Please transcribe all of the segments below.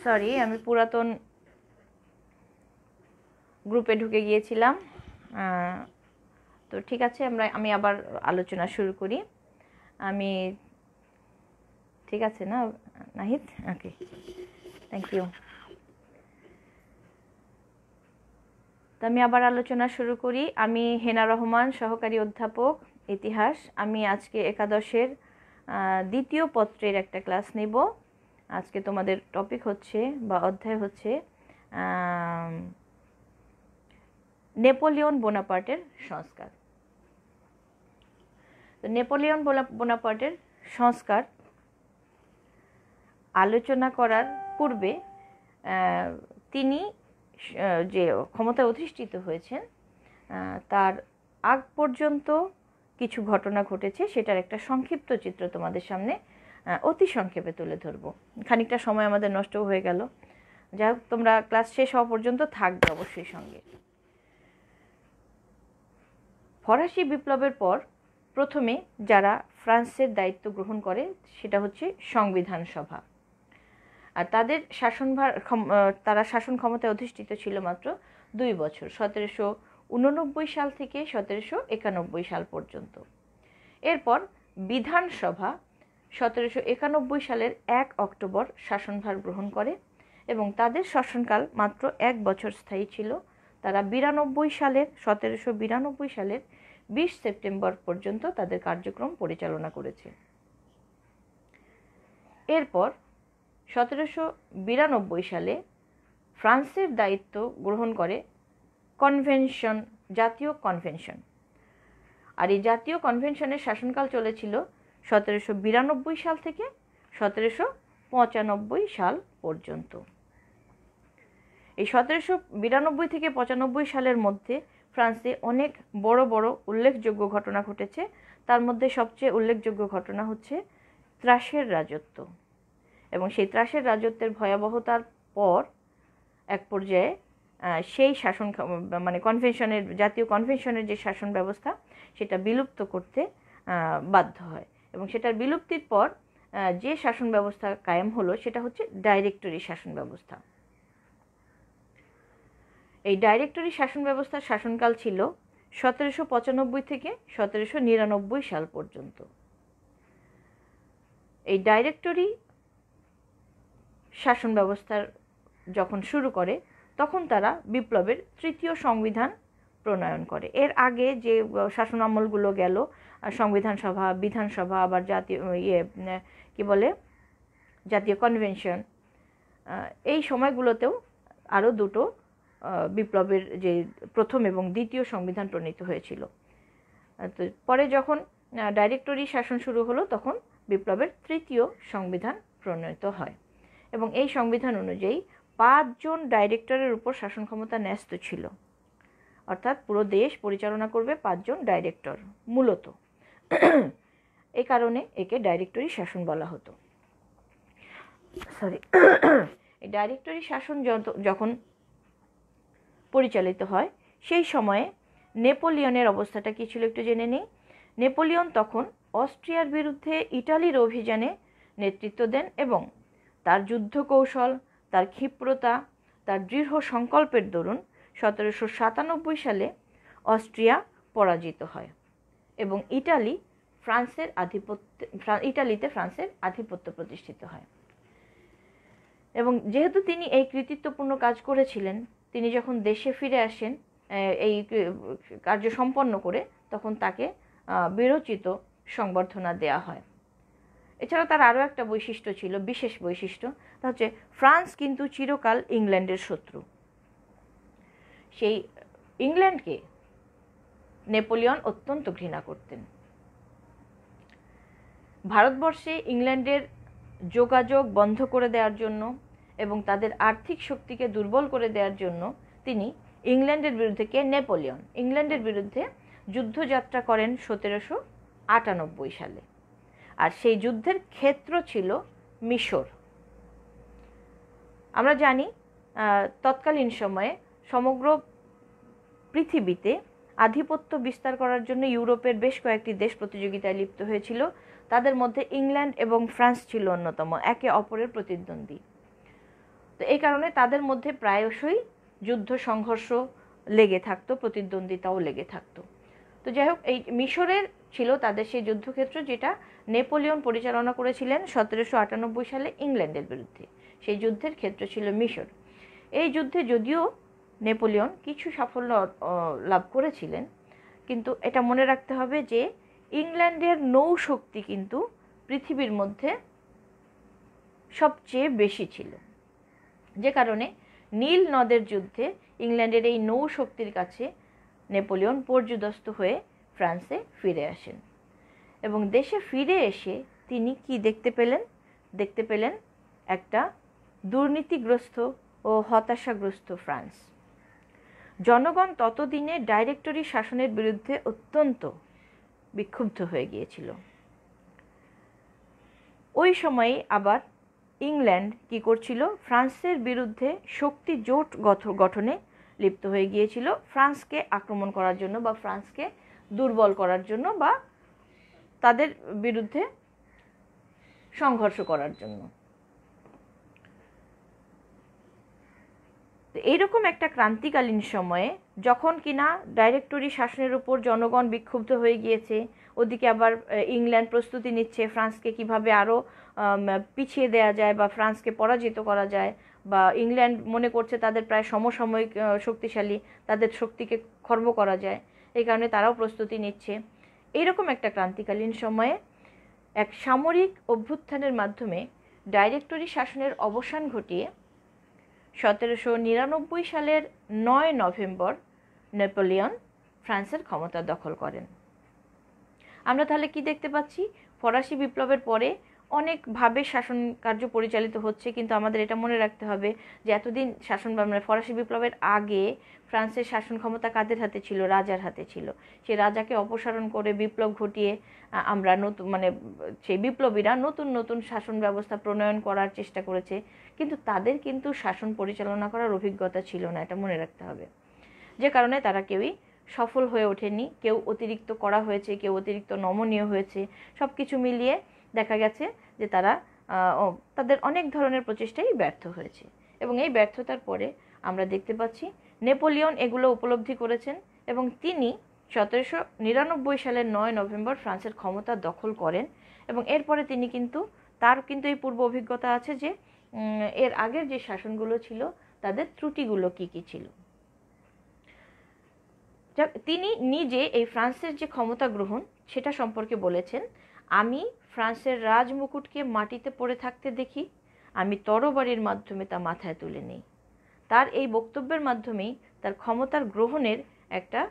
Sorry, আমি পুরাতন গ্রুপে ঢুকে গিয়েছিলাম। তো ঠিক আছে, আমি আবার আলোচনা শুরু করি। আমি ঠিক আছে না নাহিদ? ওকে, থ্যাংক ইউ। তো আমি আবার আলোচনা শুরু করি। আমি হেনা রহমান, সহকারী অধ্যাপক ইতিহাস। আমি আজকে একাদশের দ্বিতীয় পত্রের একটা ক্লাস নেব। আজকে তোমাদের টপিক হচ্ছে বা অধ্যায় হচ্ছে নেপোলিয়ন বোনাপার্টের সংস্কার। তো নেপোলিয়ন বোনাপার্টের সংস্কার আলোচনা করার পূর্বে তিনি যে ক্ষমতায় অধিষ্ঠিত হয়েছেন তার আগ পর্যন্ত কিছু ঘটনা ঘটেছে, সেটার একটা সংক্ষিপ্ত চিত্র তোমাদের সামনে অতি সংক্ষেপে তুলে ধরব। খানিকটা সময় আমাদের নষ্ট হয়ে গেল, যাই হোক তোমরা ক্লাস শেষ হওয়া পর্যন্ত থাকবে অবশ্যই সঙ্গে। ফরাসি বিপ্লবের পর প্রথমে যারা ফ্রান্সের দায়িত্ব গ্রহণ করে সেটা হচ্ছে সংবিধান সভা। আর তাদের তারা শাসন ক্ষমতায় অধিষ্ঠিত ছিল মাত্র 2 বছর, 1789 সাল থেকে 1791 সাল পর্যন্ত। এরপর বিধানসভা 1791 সালের 1 অক্টোবর শাসনভার গ্রহণ করে এবং তাদের শাসনকাল মাত্র 1 বছর স্থায়ী ছিল। তারা 1792 সালের 20 সেপ্টেম্বর পর্যন্ত তাদের কার্যক্রম পরিচালনা করেছে। এরপর 1792 সালে ফ্রান্সের দায়িত্ব গ্রহণ করে কনভেনশন, জাতীয় কনভেনশন। আর এই জাতীয় কনভেনশনের শাসনকাল চলেছিল 1792 সাল থেকে 1795 সাল পর্যন্ত। এই 1792 থেকে 95 সালের মধ্যে ফ্রান্সে অনেক বড় বড় উল্লেখযোগ্য ঘটনা ঘটেছে। তার মধ্যে সবচেয়ে উল্লেখযোগ্য ঘটনা হচ্ছে ত্রাসের রাজত্ব। এবং সেই ত্রাসের রাজত্বের ভয়াবহতার পর এক পর্যায়ে সেই শাসন কনভেনশনের, জাতীয় কনভেনশনের যে শাসন ব্যবস্থা সেটা বিলুপ্ত করতে বাধ্য হয়। এবং সেটার বিলুপ্তির পর যে শাসন ব্যবস্থা কায়েম হলো সেটা হচ্ছে ডাইরেক্টরি শাসন ব্যবস্থা। এই ডাইরেক্টরি শাসন ব্যবস্থার শাসনকাল ছিল 1795 থেকে 1799 সাল পর্যন্ত। এই ডাইরেক্টরি শাসন ব্যবস্থার যখন শুরু করে তখন তারা বিপ্লবের 3য় সংবিধান প্রণয়ন করে। এর আগে যে শাসন আমলগুলো গেল, সংবিধান সভা, বিধানসভা, আবার জাতীয় কনভেনশন, এই সময়গুলোতেও আরও দুটো বিপ্লবের যে প্রথম এবং দ্বিতীয় সংবিধান প্রণীত হয়েছিল। তো পরে যখন ডাইরেক্টরি শাসন শুরু হলো তখন বিপ্লবের 3য় সংবিধান প্রণীত হয় এবং এই সংবিধান অনুযায়ী 5 জন ডাইরেক্টরের উপর শাসন ক্ষমতা ন্যস্ত ছিল। অর্থাৎ পুরো দেশ পরিচালনা করবে 5 জন ডাইরেক্টর মূলত। এই কারণে একে ডাইরেক্টরি শাসন বলা হতো। এই ডাইরেক্টরি শাসন যখন পরিচালিত হয় সেই সময়ে নেপোলিয়নের অবস্থাটা কী ছিল একটু জেনে নিই। নেপোলিয়ন তখন অস্ট্রিয়ার বিরুদ্ধে ইটালির অভিযানে নেতৃত্ব দেন এবং তার যুদ্ধ কৌশল, তার ক্ষিপ্রতা, তার দৃঢ় সংকল্পের দরুন 1797 সালে অস্ট্রিয়া পরাজিত হয় এবং ইটালিতে ফ্রান্সের আধিপত্য প্রতিষ্ঠিত হয়। এবং যেহেতু তিনি এই কৃতিত্বপূর্ণ কাজ করেছিলেন, তিনি যখন দেশে ফিরে আসেন এই কার্য সম্পন্ন করে, তখন তাকে বীরোচিত সংবর্ধনা দেয়া হয়। এছাড়া তার আরও একটা বৈশিষ্ট্য ছিল, বিশেষ বৈশিষ্ট্য, তা হচ্ছে ফ্রান্স কিন্তু চিরকাল ইংল্যান্ডের শত্রু। সেই ইংল্যান্ডকে নেপোলিয়ন অত্যন্ত ঘৃণা করতেন। ভারতবর্ষে ইংল্যান্ডের যোগাযোগ বন্ধ করে দেওয়ার জন্য এবং তাদের আর্থিক শক্তিকে দুর্বল করে দেওয়ার জন্য তিনি ইংল্যান্ডের বিরুদ্ধে, নেপোলিয়ন ইংল্যান্ডের বিরুদ্ধে যুদ্ধযাত্রা করেন 1798 সালে। আর সেই যুদ্ধের ক্ষেত্র ছিল মিশর। আমরা জানি তৎকালীন সময়ে সমগ্র পৃথিবীতে আধিপত্য বিস্তার করার জন্য ইউরোপের বেশ কয়েকটি দেশ প্রতিযোগিতায় লিপ্ত হয়েছিল। তাদের মধ্যে ইংল্যান্ড এবং ফ্রান্স ছিল অন্যতম, একে অপরের প্রতিদ্বন্দ্বী। তো এই কারণে তাদের মধ্যে প্রায়শই যুদ্ধ সংঘর্ষ লেগে থাকতো, প্রতিদ্বন্দ্বিতাও লেগে থাকতো। তো যাই হোক, এই মিশরের ছিল তাদের সেই যুদ্ধক্ষেত্র, যেটা নেপোলিয়ন পরিচালনা করেছিলেন 1798 সালে ইংল্যান্ডের বিরুদ্ধে। সেই যুদ্ধের ক্ষেত্র ছিল মিশর। এই যুদ্ধে যদিও নেপোলিয়ন কিছু সাফল্য লাভ করেছিলেন, কিন্তু এটা মনে রাখতে হবে যে ইংল্যান্ডের নৌশক্তি কিন্তু পৃথিবীর মধ্যে সবচেয়ে বেশি ছিল, যে কারণে নীল নদের যুদ্ধে ইংল্যান্ডের এই নৌশক্তির কাছে নেপোলিয়ন পর্যুদস্ত হয়ে ফ্রান্সে ফিরে আসেন। এবং দেশে ফিরে এসে তিনি কি দেখতে পেলেন একটা দুর্নীতিগ্রস্ত ও হতাশাগ্রস্ত ফ্রান্স। জনগণ ততদিনে ডাইরেক্টরি শাসনের বিরুদ্ধে অত্যন্ত বিক্ষুব্ধ হয়ে গিয়েছিল। ওই সময়ে আবার ইংল্যান্ড কি করছিল, ফ্রান্সের বিরুদ্ধে শক্তি জোট গঠনে লিপ্ত হয়ে গিয়েছিল, ফ্রান্সকে আক্রমণ করার জন্য বা ফ্রান্সকে দুর্বল করার জন্য বা তাদের বিরুদ্ধে সংঘর্ষ করার জন্য। এইরকম একটা ক্রান্তিকালীন সময়ে যখন কিনা ডাইরেক্টরি শাসনের উপর জনগণ বিক্ষুব্ধ হয়ে গিয়েছে, ওদিকে আবার ইংল্যান্ড প্রস্তুতি নিচ্ছে ফ্রান্সকে কিভাবে আরও পিছিয়ে দেওয়া যায় বা ফ্রান্সকে পরাজিত করা যায়, বা ইংল্যান্ড মনে করছে তাদের প্রায় সমসাময়িক শক্তিশালী, তাদের শক্তিকে খর্ব করা যায়, এই কারণে তারাও প্রস্তুতি নিচ্ছে। এইরকম একটা ক্রান্তিকালীন সময়ে এক সামরিক অভ্যুত্থানের মাধ্যমে ডাইরেক্টরি শাসনের অবসান ঘটিয়ে 1799 সালের 9 নভেম্বর নেপোলিয়ন ফ্রান্সের ক্ষমতা দখল করেন। আমরা তাহলে কি দেখতে পাচ্ছি, ফরাসি বিপ্লবের পরে অনেকভাবে শাসন কার্য পরিচালিত হচ্ছে, কিন্তু আমাদের এটা মনে রাখতে হবে যে এতদিন মানে ফরাসি বিপ্লবের আগে ফ্রান্সের শাসন ক্ষমতা কাদের হাতে ছিল, রাজার হাতে ছিল। সেই রাজাকে অপসারণ করে বিপ্লব ঘটিয়ে আমরা সেই বিপ্লবীরা নতুন নতুন শাসন ব্যবস্থা প্রণয়ন করার চেষ্টা করেছে, কিন্তু তাদের কিন্তু শাসন পরিচালনা করার অভিজ্ঞতা ছিল না, এটা মনে রাখতে হবে। যে কারণে তারা কেউই সফল হয়ে ওঠেনি, কেউ অতিরিক্ত করা হয়েছে, কেউ অতিরিক্ত নমনীয় হয়েছে, সব কিছু মিলিয়ে দেখা গেছে যে তাদের অনেক ধরনের প্রচেষ্টাই ব্যর্থ হয়েছে। এবং এই ব্যর্থতার পরে আমরা দেখতে পাচ্ছি নেপোলিয়ন এগুলো উপলব্ধি করেছেন এবং তিনি 1799 সালের 9 নভেম্বর ফ্রান্সের ক্ষমতা দখল করেন। এবং এরপরে তিনি তার এই পূর্ব অভিজ্ঞতা আছে যে এর আগের যে শাসনগুলো ছিল তাদের ত্রুটিগুলো কি কি ছিল। তিনি নিজে এই ফ্রান্সের যে ক্ষমতা গ্রহণ সেটা সম্পর্কে বলেছেন, আমি ফ্রান্সের রাজমুকুটকে মাটিতে পড়ে থাকতে দেখি, আমি তরবারির মাধ্যমে তা মাথায় তুলে নিই। তার এই বক্তব্যের মাধ্যমেই তার ক্ষমতার গ্রহণের একটা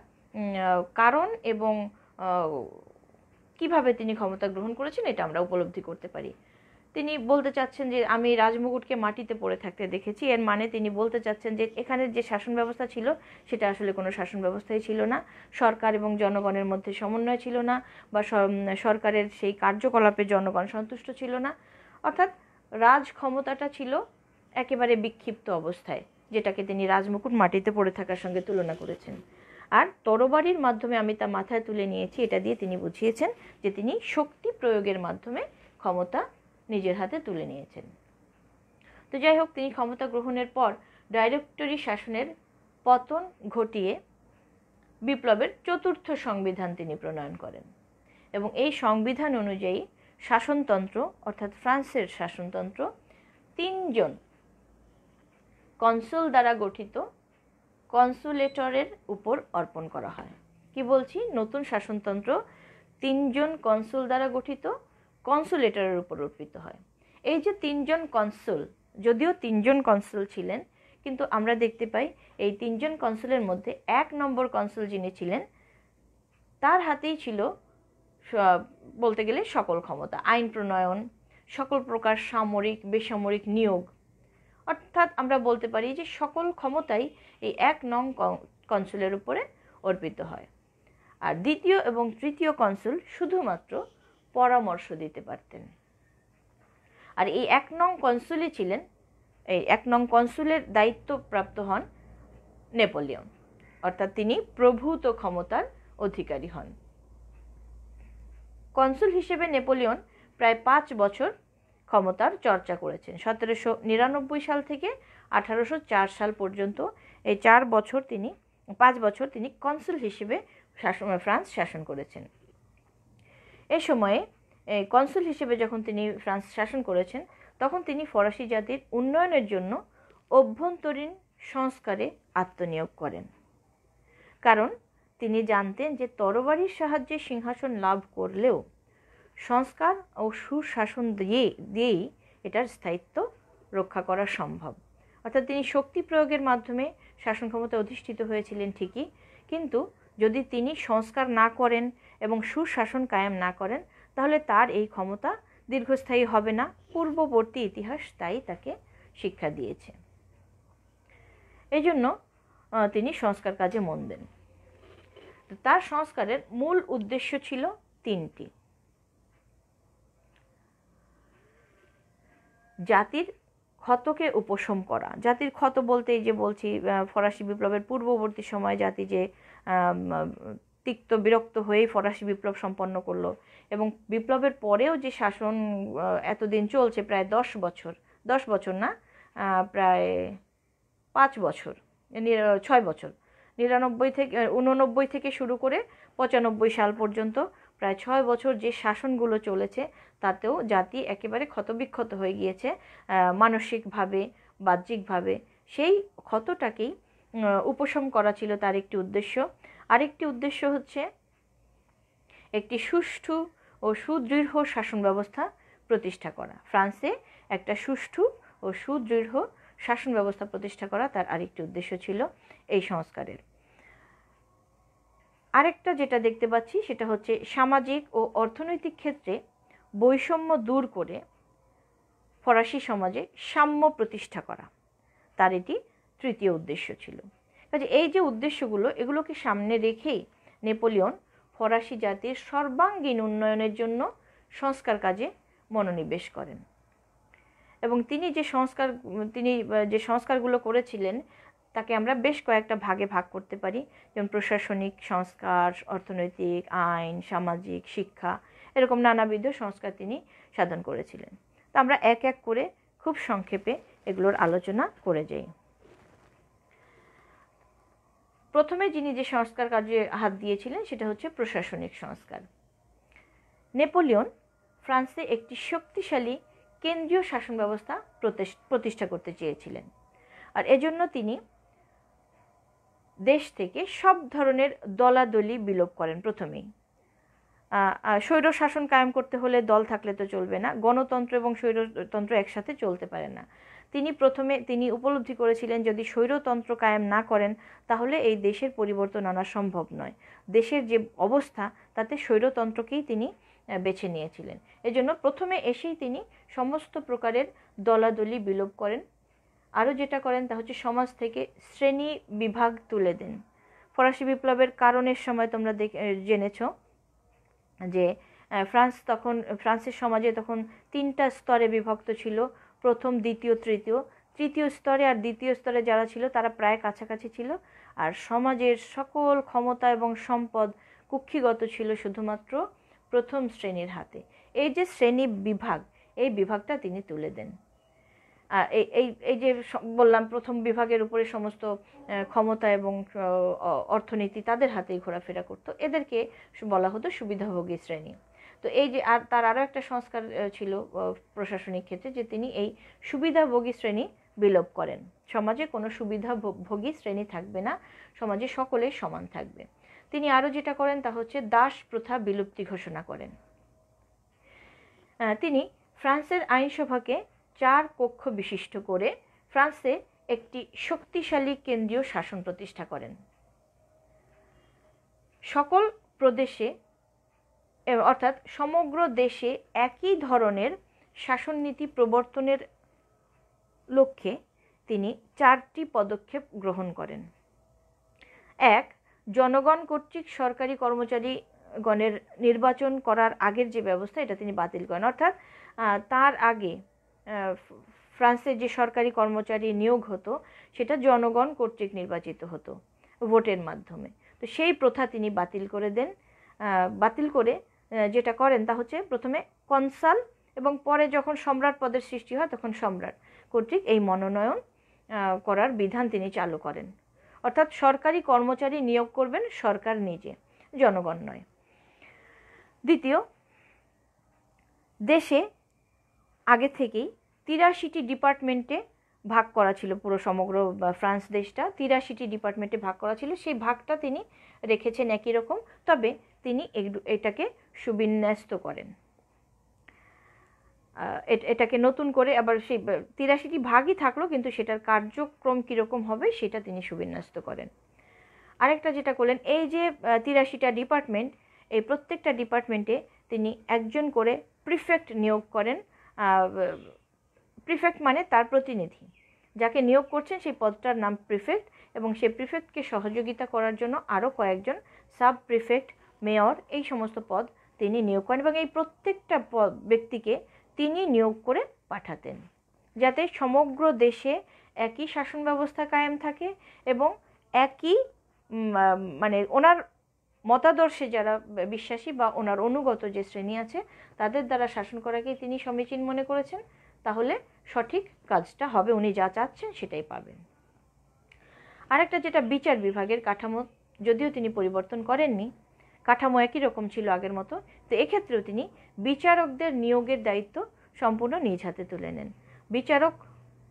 কারণ এবং কিভাবে তিনি ক্ষমতা গ্রহণ করেছেন এটা আমরা উপলব্ধি করতে পারি। তিনি বলতে চাচ্ছেন যে আমি রাজমুকুটকে মাটিতে পড়ে থাকতে দেখেছি, এর মানে তিনি বলতে চাচ্ছেন যে এখানে যে শাসন ব্যবস্থা ছিল সেটা আসলে কোনো শাসন ব্যবস্থাই ছিল না, সরকার এবং জনগণের মধ্যে সমন্বয় ছিল না, বা সরকারের সেই কার্যকলাপে জনগণ সন্তুষ্ট ছিল না, অর্থাৎ রাজ ক্ষমতাটা ছিল একেবারে বিক্ষিপ্ত অবস্থায়, যেটাকে তিনি রাজমুকুট মাটিতে পড়ে থাকার সঙ্গে তুলনা করেছেন। আর তরবারির মাধ্যমে আমি তা মাথায় তুলে নিয়েছি, এটা দিয়ে তিনি বুঝিয়েছেন যে তিনি শক্তি প্রয়োগের মাধ্যমে ক্ষমতা নিজের হাতে তুলে নিয়েছেন। তো যাই হোক, তিনি ক্ষমতা গ্রহণের পর ডাইরেক্টরি শাসনের পতন ঘটিয়ে বিপ্লবের চতুর্থ সংবিধান তিনি প্রণয়ন করেন এবং এই সংবিধান অনুযায়ী শাসনতন্ত্র অর্থাৎ ফ্রান্সের শাসনতন্ত্র 3 জন কনসুল দ্বারা গঠিত কনসুলেটরের উপর অর্পণ করা হয়। কি বলছি, নতুন শাসনতন্ত্র 3 জন কনসুল দ্বারা গঠিত কনসুলেটরের উপর অর্পিত হয়। এই যে 3 জন কনসুল, যদিও 3 জন কনসুল ছিলেন, কিন্তু আমরা দেখতে পাই এই 3 জন কনসুলের মধ্যে 1 নম্বর কনসুল যিনি ছিলেন তার হাতেই ছিল বলতে গেলে সকল ক্ষমতা, আইন প্রণয়ন, সকল প্রকার সামরিক বেসামরিক নিয়োগ, অর্থাৎ আমরা বলতে পারি যে সকল ক্ষমতাই এই 1 নং কনসুলের উপরে অর্পিত হয়। আর দ্বিতীয় এবং তৃতীয় কনসুল শুধুমাত্র পরামর্শ দিতে পারতেন। আর এই 1 নং কনসুলই ছিলেন, এই 1 নং কনসুলের দায়িত্ব প্রাপ্ত হন নেপোলিয়ন, অর্থাৎ তিনি প্রভূত ক্ষমতার অধিকারী হন। কনসুল হিসেবে নেপোলিয়ন প্রায় 5 বছর ক্ষমতার চর্চা করেছেন। 1799 সাল থেকে 1804 সাল পর্যন্ত এই 5 বছর তিনি কনসুল হিসেবে ফ্রান্স শাসন করেছেন। এ সময়ে কনসুল হিসেবে যখন তিনি ফ্রান্স শাসন করেছেন, তখন তিনি ফরাসি জাতির উন্নয়নের জন্য অভ্যন্তরীণ সংস্কারে আত্মনিয়োগ করেন। কারণ তিনি জানতেন যে তরবারির সাহায্যে সিংহাসন লাভ করলেও সংস্কার ও সুশাসন দিয়েই এটার স্থায়িত্ব রক্ষা করা সম্ভব। অর্থাৎ তিনি শক্তি প্রয়োগের মাধ্যমে শাসন ক্ষমতা অধিষ্ঠিত হয়েছিলেন ঠিকই, কিন্তু যদি তিনি সংস্কার না করেন এবং সুশাসন কায়েম না করেন, তাহলে তার এই ক্ষমতা দীর্ঘস্থায়ী হবে না। পূর্ববর্তী ইতিহাস তাই তাকে শিক্ষা দিয়েছে। এই জন্য তিনি সংস্কার কাজে মন দেন। তার সংস্কারের মূল উদ্দেশ্য ছিল 3টি। জাতির ক্ষতকে উপশম করা। জাতির ক্ষত বলতে এই যে বলছি, ফরাসি বিপ্লবের পূর্ববর্তী সময় জাতি যে তিক্ত বিরক্ত হয়েই ফরাসি বিপ্লব সম্পন্ন করলো, এবং বিপ্লবের পরেও যে শাসন এতদিন চলছে, প্রায় 10 বছর না, প্রায় 5 বছর, 6 বছর, 89 থেকে শুরু করে 95 সাল পর্যন্ত প্রায় 6 বছর যে শাসনগুলো চলেছে, তাতেও জাতি একেবারে ক্ষতবিক্ষত হয়ে গিয়েছে মানসিকভাবে, বাহ্যিকভাবে। সেই ক্ষতটাকেই উপশম করা ছিল তার একটি উদ্দেশ্য। আরেকটি উদ্দেশ্য হচ্ছে একটি সুষ্ঠু ও সুদৃঢ় শাসন ব্যবস্থা প্রতিষ্ঠা করা। ফ্রান্সে একটা সুষ্ঠু ও সুদৃঢ় শাসন ব্যবস্থা প্রতিষ্ঠা করা তার আরেকটি উদ্দেশ্য ছিল এই সংস্কারের। আরেকটা যেটা দেখতে পাচ্ছি সেটা হচ্ছে সামাজিক ও অর্থনৈতিক ক্ষেত্রে বৈষম্য দূর করে ফরাসি সমাজে সাম্য প্রতিষ্ঠা করা, তার এটি তৃতীয় উদ্দেশ্য ছিল। কাজে এই যে উদ্দেশ্যগুলো, এগুলোকে সামনে রেখেই নেপোলিয়ন ফরাসি জাতির সর্বাঙ্গীন উন্নয়নের জন্য সংস্কার কাজে মনোনিবেশ করেন। এবং তিনি যে সংস্কারগুলো করেছিলেন তাকে আমরা বেশ কয়েকটা ভাগে ভাগ করতে পারি, যেমন প্রশাসনিক সংস্কার, অর্থনৈতিক, আইন, সামাজিক, শিক্ষা, এরকম নানাবিধ সংস্কার তিনি সাধন করেছিলেন। তা আমরা এক এক করে খুব সংক্ষেপে এগুলোর আলোচনা করে যাই। প্রথমে যিনি যে সংস্কার কাজে হাত দিয়েছিলেন সেটা হচ্ছে প্রশাসনিক সংস্কার। নেপোলিয়ন ফ্রান্সে একটি শক্তিশালী কেন্দ্রীয় শাসন ব্যবস্থা প্রতিষ্ঠা করতে চেয়েছিলেন, আর এজন্য তিনি দেশ থেকে সব ধরনের দলাদলি বিলোপ করেন। প্রথমেই স্বৈর শাসন কায়েম করতে হলে দল থাকলে তো চলবে না, গণতন্ত্র এবং স্বৈরতন্ত্র একসাথে চলতে পারে না। তিনি উপলব্ধি করেছিলেন যদি স্বৈরতন্ত্র কায়েম না করেন তাহলে এই দেশের পরিবর্তন আনা সম্ভব নয়। দেশের যে অবস্থা তাতে স্বৈরতন্ত্রকেই তিনি বেছে নিয়েছিলেন। এজন্য প্রথমে এসেই তিনি সমস্ত প্রকারের দলাদলি বিলোপ করেন। আরও যেটা করেন তা হচ্ছে সমাজ থেকে শ্রেণী বিভাগ তুলে দেন। ফরাসি বিপ্লবের কারণের সময় তোমরা জেনেছ যে ফ্রান্সের সমাজে তখন 3টা স্তরে বিভক্ত ছিল, প্রথম, দ্বিতীয়, তৃতীয়। তৃতীয় স্তরে আর দ্বিতীয় স্তরে যারা ছিল তারা প্রায় কাছাকাছি ছিল, আর সমাজের সকল ক্ষমতা এবং সম্পদ কুক্ষিগত ছিল শুধুমাত্র প্রথম শ্রেণীর হাতে। এই যে শ্রেণী বিভাগ, এই বিভাগটা তিনি তুলে দেন। এই যে বললাম প্রথম বিভাগের উপরে সমস্ত ক্ষমতা এবং অর্থনীতি তাদের হাতেই ঘোরাফেরা করতো, এদেরকে বলা হতো সুবিধাভোগী শ্রেণী। তো এই যে তার আরও একটা সংস্কার ছিল প্রশাসনিক ক্ষেত্রে, যে তিনি এই সুবিধাভোগী শ্রেণী বিলোপ করেন। সমাজে কোনো সুবিধাভোগী শ্রেণী থাকবে না, সমাজে সকলেই সমান থাকবে। তিনি আরও যেটা করেন তা হচ্ছে দাস প্রথা বিলুপ্তি ঘোষণা করেন। তিনি ফ্রান্সের আইনসভাকে 4 কক্ষ বিশিষ্ট করে ফ্রান্সে একটি শক্তিশালী কেন্দ্রীয় শাসন প্রতিষ্ঠা করেন। সকল প্রদেশে অর্থাৎ সমগ্র দেশে একই ধরনের শাসননীতি প্রবর্তনের লক্ষ্যে তিনি 4টি পদক্ষেপ গ্রহণ করেন। 1. জনগণ কর্তৃক সরকারি কর্মচারীগণের নির্বাচন করার আগের যে ব্যবস্থা, এটা তিনি বাতিল করেন। অর্থাৎ তার আগে ফ্রান্সে যে সরকারি কর্মচারী নিয়োগ হতো সেটা জনগণ কর্তৃক নির্বাচিত হতো ভোটের মাধ্যমে। তো সেই প্রথা তিনি বাতিল করে দেন। বাতিল করে যেটা করেন তা হচ্ছে প্রথমে কনসাল এবং পরে যখন সম্রাট পদের সৃষ্টি হয় তখন সম্রাট কর্তৃক এই মনোনয়ন করার বিধান তিনি চালু করেন। অর্থাৎ সরকারি কর্মচারী নিয়োগ করবেন সরকার নিজে, জনগণ নয়। দ্বিতীয়, দেশে আগে থেকেই 83টি ডিপার্টমেন্টে ভাগ করা ছিল, পুরো সমগ্র ফ্রান্স দেশটা 83টি ডিপার্টমেন্টে ভাগ করা ছিল। সেই ভাগটা তিনি রেখেছেন একই রকম, তবে তিনি এটাকে সুবিন্যস্ত করেন, এটাকে নতুন করে আবার সেই 83টি ভাগই থাকলো, কিন্তু সেটার কার্যক্রম কীরকম হবে সেটা তিনি সুবিন্যস্ত করেন। আরেকটা যেটা করলেন, এই যে 83টা ডিপার্টমেন্ট, এই প্রত্যেকটা ডিপার্টমেন্টে তিনি একজন করে প্রিফেক্ট নিয়োগ করেন। প্রিফেক্ট মানে তার প্রতিনিধি, যাকে নিয়োগ করছেন সেই পদটার নাম প্রিফেক্ট, এবং সেই প্রিফেক্টকে সহযোগিতা করার জন্য আরও কয়েকজন সাব প্রিফেক্ট, মেয়র, এই সমস্ত পদ তিনি নিয়োগ করেন, এবং এই প্রত্যেকটা ব্যক্তিকে তিনি নিয়োগ করে পাঠাতেন, যাতে সমগ্র দেশে একই শাসন ব্যবস্থা কায়েম থাকে এবং একই মানে ওনার মতাদর্শে যারা বিশ্বাসী বা ওনার অনুগত যে শ্রেণী আছে তাদের দ্বারা শাসন করাকেই তিনি সমীচীন মনে করেছেন। তাহলে সঠিক কাজটা হবে, উনি যা চাচ্ছেন সেটাই পাবেন। আরেকটা যেটা বিচার বিভাগের কাঠামো, যদিও তিনি পরিবর্তন করেননি, কাঠামো একই রকম ছিল আগের মতো, তো এক্ষেত্রেও তিনি বিচারকদের নিয়োগের দায়িত্ব সম্পূর্ণ নিজ হাতে তুলে নেন। বিচারক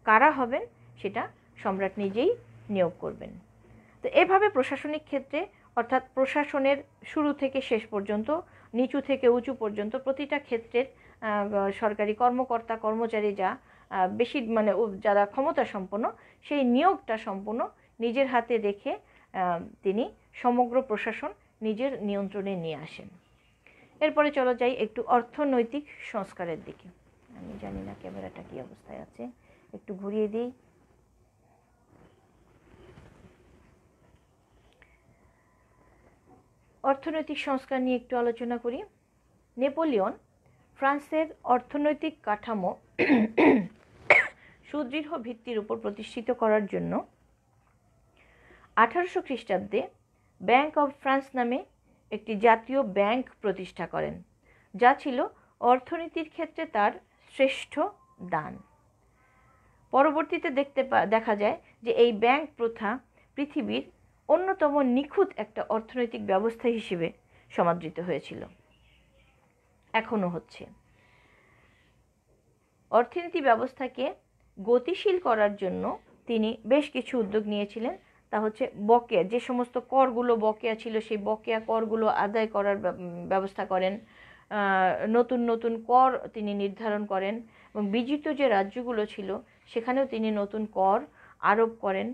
কারা হবেন সেটা সম্রাট নিজেই নিয়োগ করবেন। তো এভাবে প্রশাসনিক ক্ষেত্রে, অর্থাৎ প্রশাসনের শুরু থেকে শেষ পর্যন্ত, নিচু থেকে উঁচু পর্যন্ত প্রতিটা ক্ষেত্রের সরকারি কর্মকর্তা কর্মচারী যা বেশি মানে যারা ক্ষমতা সম্পন্ন, সেই নিয়োগটা সম্পূর্ণ নিজের হাতে রেখে তিনি সমগ্র প্রশাসন নিজের নিয়ন্ত্রণে নিয়ে আসেন। এরপরে চলো যাই একটু অর্থনৈতিক সংস্কারের দিকে। আমি জানি না ক্যামেরাটা কী অবস্থায় আছে, একটু ঘুরিয়ে দিই। অর্থনৈতিক সংস্কার নিয়ে একটু আলোচনা করি। নেপোলিয়ন ফ্রান্সের অর্থনৈতিক কাঠামো সুদৃঢ় ভিত্তির উপর প্রতিষ্ঠিত করার জন্য 1800 খ্রিস্টাব্দে ব্যাংক অফ ফ্রান্স নামে একটি জাতীয় ব্যাংক প্রতিষ্ঠা করেন, যা ছিল অর্থনীতির ক্ষেত্রে তার শ্রেষ্ঠ দান। পরবর্তীতে দেখা যায় যে এই ব্যাংক প্রথা পৃথিবীর অন্যতম নিখুঁত একটা অর্থনৈতিক ব্যবস্থা হিসেবে সমাদৃত হয়েছিল, এখনো হচ্ছে। অর্থনীতি ব্যবস্থাকে গতিশীল করার জন্য তিনি বেশ কিছু উদ্যোগ নিয়েছিলেন। তা হচ্ছে বকেয়া, যে সমস্ত করগুলো বকেয়া ছিল সেই বকেয়া করগুলো আদায় করার ব্যবস্থা করেন, নতুন নতুন কর তিনি নির্ধারণ করেন, এবং বিজিত যে রাজ্যগুলো ছিল সেখানেও তিনি নতুন কর আরোপ করেন।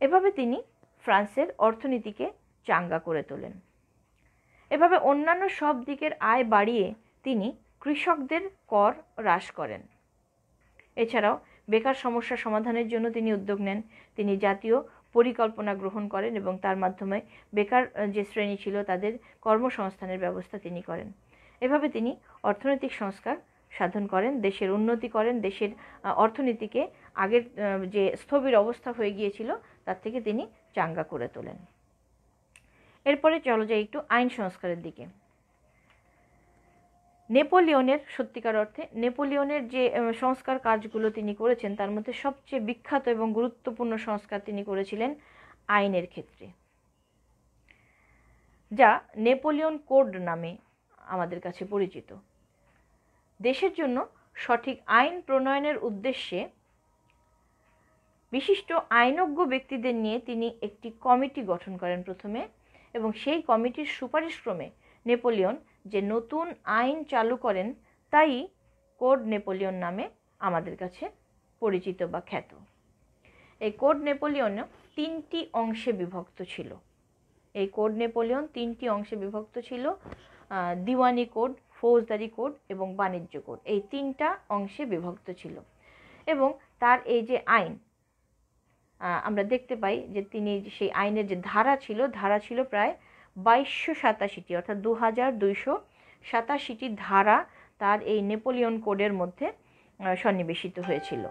এভাবে তিনি ফ্রান্সের অর্থনীতিকে চাঙ্গা করে তোলেন। এভাবে অন্যান্য সব দিকের আয় বাড়িয়ে তিনি কৃষকদের কর হ্রাস করেন। এছাড়াও বেকার সমস্যা সমাধানের জন্য তিনি উদ্যোগ নেন। তিনি জাতীয় পরিকল্পনা গ্রহণ করেন এবং তার মাধ্যমে বেকার যে শ্রেণী ছিল তাদের কর্মসংস্থানের ব্যবস্থা তিনি করেন। এভাবে তিনি অর্থনৈতিক সংস্কার সাধন করেন, দেশের উন্নতি করেন, দেশের অর্থনীতিকে আগের যে স্থবির অবস্থা হয়ে গিয়েছিল তার থেকে তিনি চাঙ্গা করে তোলেন। এরপরে চলো যাই একটু আইন সংস্কারের দিকে। নেপোলিয়নের সত্যিকার অর্থে নেপোলিয়নের যে সংস্কার কাজগুলো তিনি করেছেন তার মধ্যে সবচেয়ে বিখ্যাত এবং গুরুত্বপূর্ণ সংস্কার তিনি করেছিলেন আইনের ক্ষেত্রে, যা নেপোলিয়ন কোড নামে আমাদের কাছে পরিচিত। দেশের জন্য সঠিক আইন প্রণয়নের উদ্দেশ্যে বিশিষ্ট আইনজ্ঞ ব্যক্তিদের নিয়ে তিনি একটি কমিটি গঠন করেন প্রথমে, এবং সেই কমিটির সুপারিশক্রমে নেপোলিয়ন যে নতুন আইন চালু করেন তাই কোড নেপোলিয়ন নামে আমাদের কাছে পরিচিত বা খ্যাত। এই কোড নেপোলিয়ন 3টি অংশে বিভক্ত ছিল। এই কোড নেপোলিয়ন 3টি অংশে বিভক্ত ছিল, দিওয়ানি কোড, ফৌজদারি কোড এবং বাণিজ্য কোড, এই 3টা অংশে বিভক্ত ছিল। এবং তার এই যে আইন আমরা দেখতে পাই যে তিনি সেই আইনের যে ধারা ছিল প্রায় 2287টি, অর্থাৎ 2287টি ধারা তার এই নেপোলিয়ন কোডের মধ্যে সন্নিবেশিত হয়েছিল।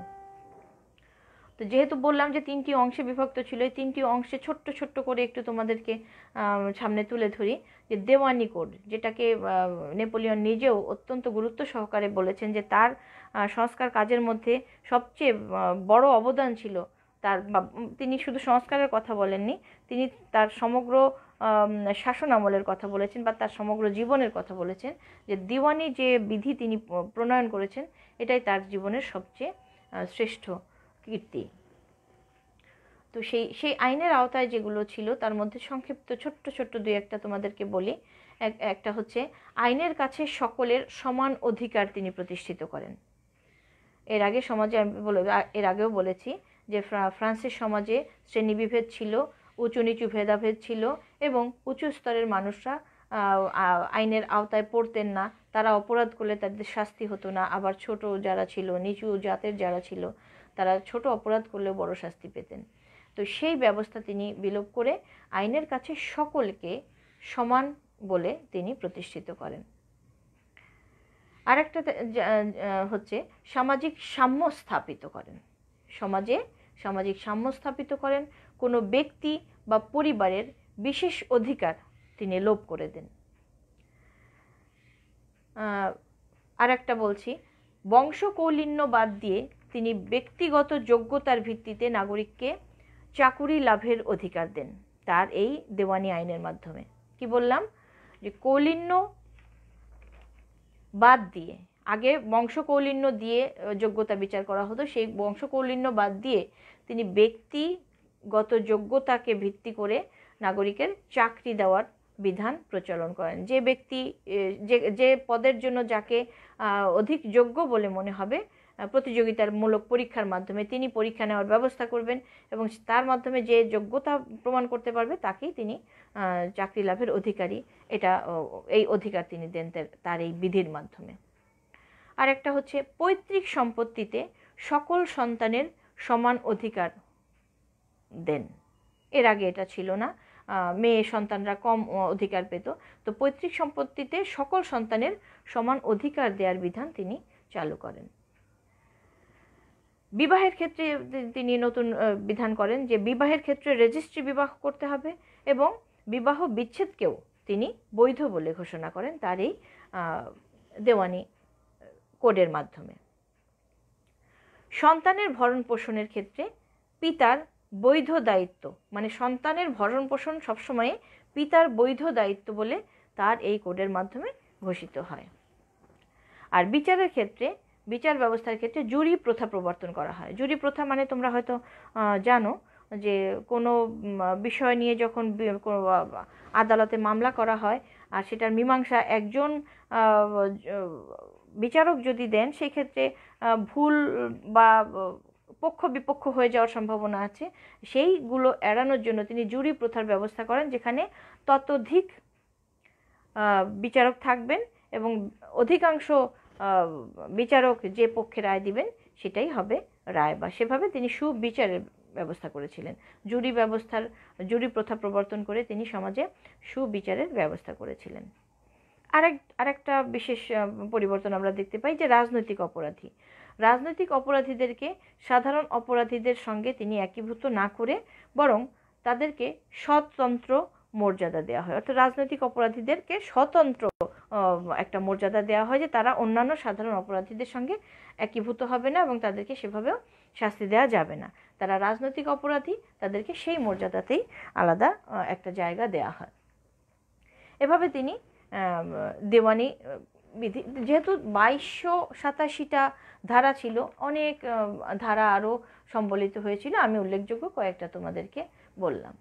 তো তো যেহেতু বললাম যে 3টি অংশে বিভক্ত ছিল, এই 3টি অংশে ছোট্ট ছোট্ট করে একটু তোমাদেরকে সামনে তুলে ধরি। যে দেওয়ানি কোড, যেটাকে নেপোলিয়ন নিজেও অত্যন্ত গুরুত্ব সহকারে বলেছেন যে তার সংস্কার কাজের মধ্যে সবচেয়ে বড় অবদান ছিল তার। তিনি শুধু সংস্কারের কথা বলেননি, তিনি তার সমগ্র শাসন আমলের কথা বলেছেন বা তার সমগ্র জীবনের কথা বলেছেন। যে দিওয়ানি যে বিধি তিনি প্রণয়ন করেছেন, এটাই তার জীবনের সবচেয়ে শ্রেষ্ঠ কীর্তি। তো সেই আইনের আওতায় যেগুলো ছিল তার মধ্যে সংক্ষিপ্ত ছোট্ট ছোট্ট দুই একটা তোমাদেরকে বলি। একটা হচ্ছে আইনের কাছে সকলের সমান অধিকার তিনি প্রতিষ্ঠিত করেন। এর আগে সমাজে এর আগেও বলেছি যে ফ্রান্সের সমাজে শ্রেণীবিভেদ ছিল, উঁচু নিচু ভেদাভেদ ছিল এবং উঁচু স্তরের মানুষরা আইনের আওতায় পড়তেন না। তারা অপরাধ করলে তাদের শাস্তি হতো না। আবার ছোট যারা ছিল, নিচু জাতের যারা ছিল, তারা ছোট অপরাধ করলেও বড় শাস্তি পেতেন। তো সেই ব্যবস্থা তিনি বিলোপ করে আইনের কাছে সকলকে সমান বলে তিনি প্রতিষ্ঠিত করেন। আরেকটা হচ্ছে সামাজিক সাম্য স্থাপিত করেন। সমাজে সামাজিক সাম্য স্থাপিত করেন। কোনো ব্যক্তি বা পরিবারের বিশেষ অধিকার তিনি লোপ করে দেন। আরেকটা বলছি, বংশকৌলিন্য বাদ দিয়ে তিনি ব্যক্তিগত যোগ্যতার ভিত্তিতে নাগরিককে চাকুরি লাভের অধিকার দেন তার এই দেওয়ানি আইনের মাধ্যমে। কি বললাম? যে কৌলিন্য বাদ দিয়ে, আগে বংশকৌলিন্য দিয়ে যোগ্যতা বিচার করা হতো, সেই বংশকৌলিন্য বাদ দিয়ে তিনি ব্যক্তিগত যোগ্যতাকে ভিত্তি করে নাগরিকের চাকরি দেওয়ার বিধান প্রচলন করেন। যে ব্যক্তি যে পদের জন্য যাকে অধিক যোগ্য বলে মনে হবে, প্রতিযোগিতামূলক পরীক্ষার মাধ্যমে তিনি পরীক্ষা নেওয়ার ব্যবস্থা করবেন এবং তার মাধ্যমে যে যোগ্যতা প্রমাণ করতে পারবে তাকেই তিনি চাকরি লাভের অধিকারী, এই অধিকার তিনি দেন তার এই বিধির মাধ্যমে। আর একটা হচ্ছে পৈতৃক সম্পত্তিতে সকল সন্তানের সমান অধিকার দেন। এর আগে এটা ছিল না, মেয়ে সন্তানরা কম অধিকার পেত। তো পৈতৃক সম্পত্তিতে সকল সন্তানের সমান অধিকার দেওয়ার বিধান তিনি চালু করেন। বিবাহের ক্ষেত্রে তিনি নতুন বিধান করেন যে বিবাহের ক্ষেত্রে রেজিস্ট্রি বিবাহ করতে হবে এবং বিবাহ বিচ্ছেদকেও তিনি বৈধ বলে ঘোষণা করেন তার এই দেওয়ানি কোডের মাধ্যমে। সন্তানের ভরণ পোষণের ক্ষেত্রে পিতার বৈধ দায়িত্ব, মানে সন্তানের ভরণ পোষণ সবসময় পিতার বৈধ দায়িত্ব বলে তার এই কোডের মাধ্যমে ঘোষিত হয়। আর বিচারের ক্ষেত্রে, বিচার ব্যবস্থার ক্ষেত্রে জুরি প্রথা প্রবর্তন করা হয়। জুরি প্রথা মানে তোমরা হয়তো জানো যে কোনো বিষয় নিয়ে যখন আদালতে মামলা করা হয় আর সেটার মীমাংসা একজন বিচারক যদি দেন, সেই ক্ষেত্রে ভুল বা পক্ষ বিপক্ষ হয়ে যাওয়ার সম্ভাবনা আছে। সেইগুলো এড়ানোর জন্য তিনি জুরি প্রথার ব্যবস্থা করেন, যেখানে ততোধিক বিচারক থাকবেন এবং অধিকাংশ বিচারক যে পক্ষে রায় দিবেন সেটাই হবে রায়, বা সেভাবে তিনি সুবিচারের ব্যবস্থা করেছিলেন। জুরি প্রথা প্রবর্তন করে তিনি সমাজে সুবিচারের ব্যবস্থা করেছিলেন। আরেকটা বিশেষ পরিবর্তন আমরা দেখতে পাই যে রাজনৈতিক অপরাধীদেরকে সাধারণ অপরাধীদের সঙ্গে তিনি একীভূত না করে বরং তাদেরকে স্বতন্ত্র মর্যাদা দেওয়া হয়। অর্থাৎ রাজনৈতিক অপরাধীদেরকে স্বতন্ত্র একটা মর্যাদা দেওয়া হয় যে তারা অন্যান্য সাধারণ অপরাধীদের সঙ্গে একীভূত হবে না এবং তাদেরকে সেভাবেও শাস্তি দেওয়া যাবে না। তারা রাজনৈতিক অপরাধী, তাদেরকে সেই মর্যাদাতেই আলাদা একটা জায়গা দেওয়া হয়। এভাবে তিনি দেওয়ানি বিধি, যেহেতু 2287টা ধারা ছিল, অনেক ধারা আরও সম্বলিত হয়েছিল, আমি উল্লেখযোগ্য কয়েকটা তোমাদেরকে বললাম।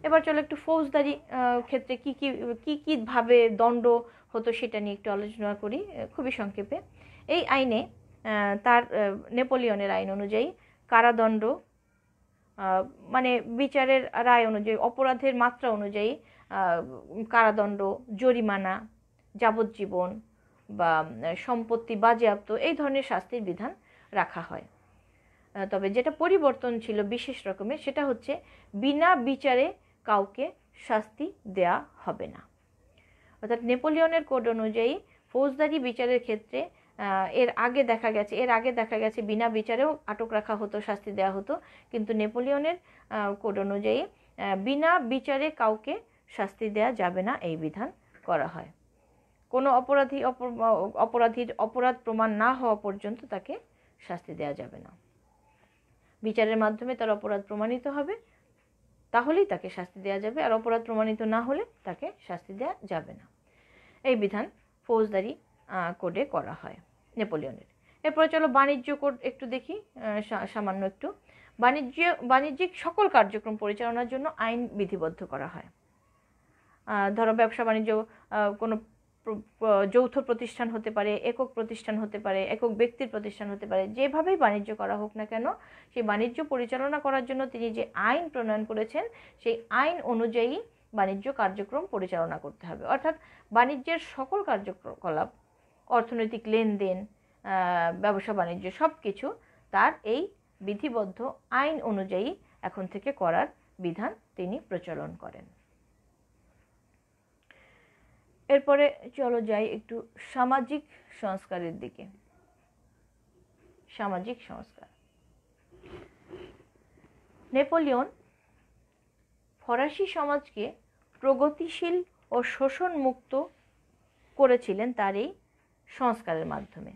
এবার চলো একটু ফৌজদারি ক্ষেত্রে কি ভাবে দণ্ড হতো সেটা নিয়ে একটু আলোচনা করি খুবই সংক্ষেপে। এই আইনে তার নেপোলিয়নের আইন অনুযায়ী কারাদণ্ড, মানে বিচারের রায় অনুযায়ী অপরাধের মাত্রা অনুযায়ী কারাদণ্ড, জরিমানা, যাবজ্জীবন বা সম্পত্তি বাজেয়াপ্ত, এই ধরনের শাস্তির বিধান রাখা হয়। তবে যেটা পরিবর্তন ছিল বিশেষ রকমের, সেটা হচ্ছে বিনা বিচারে কাউকে শাস্তি দেয়া হবে না। অর্থাৎ নেপোলিয়নের কোড অনুযায়ী ফৌজদারি বিচারের ক্ষেত্রে এর আগে দেখা গেছে বিনা বিচারেও আটক রাখা হতো, শাস্তি দেওয়া হতো, কিন্তু নেপোলিয়নের কোড অনুযায়ী বিনা বিচারে কাউকে শাস্তি দেওয়া যাবে না এই বিধান করা হয়। কোনো অপরাধীর অপরাধ প্রমাণ না হওয়া পর্যন্ত তাকে শাস্তি দেওয়া যাবে না। বিচারের মাধ্যমে তার অপরাধ প্রমাণিত হবে, তাহলেই তাকে শাস্তি দেওয়া যাবে, আর অপরাধ প্রমাণিত না হলে তাকে শাস্তি দেওয়া যাবে না। এই বিধান ফৌজদারি কোডে করা হয় নেপোলিয়নের। এরপরে চলো বাণিজ্য কোড একটু দেখি, সামান্য একটু। বাণিজ্যিক সকল কার্যক্রম পরিচালনার জন্য আইন বিধিবদ্ধ করা হয়। ধরো ব্যবসা বাণিজ্য কোনো যৌথ প্রতিষ্ঠান হতে পারে, একক প্রতিষ্ঠান হতে পারে, একক ব্যক্তির প্রতিষ্ঠান হতে পারে, যেভাবেই বাণিজ্য করা হোক না কেন, সেই বাণিজ্য পরিচালনা করার জন্য তিনি যে আইন প্রণয়ন করেছেন সেই আইন অনুযায়ী বাণিজ্য কার্যক্রম পরিচালনা করতে হবে। অর্থাৎ বাণিজ্যের সকল কার্যকলাপ, অর্থনৈতিক লেনদেন, ব্যবসা বাণিজ্য সব কিছু তার এই বিধিবদ্ধ আইন অনুযায়ী এখন থেকে করার বিধান তিনি প্রচলন করেন। এরপরে চলো যাই একটু সামাজিক সংস্কারের দিকে। সামাজিক সংস্কার, নেপোলিয়ন ফরাসি সমাজকে প্রগতিশীল ও শোষণ মুক্ত করেছিলেন তার এই সংস্কারের মাধ্যমে।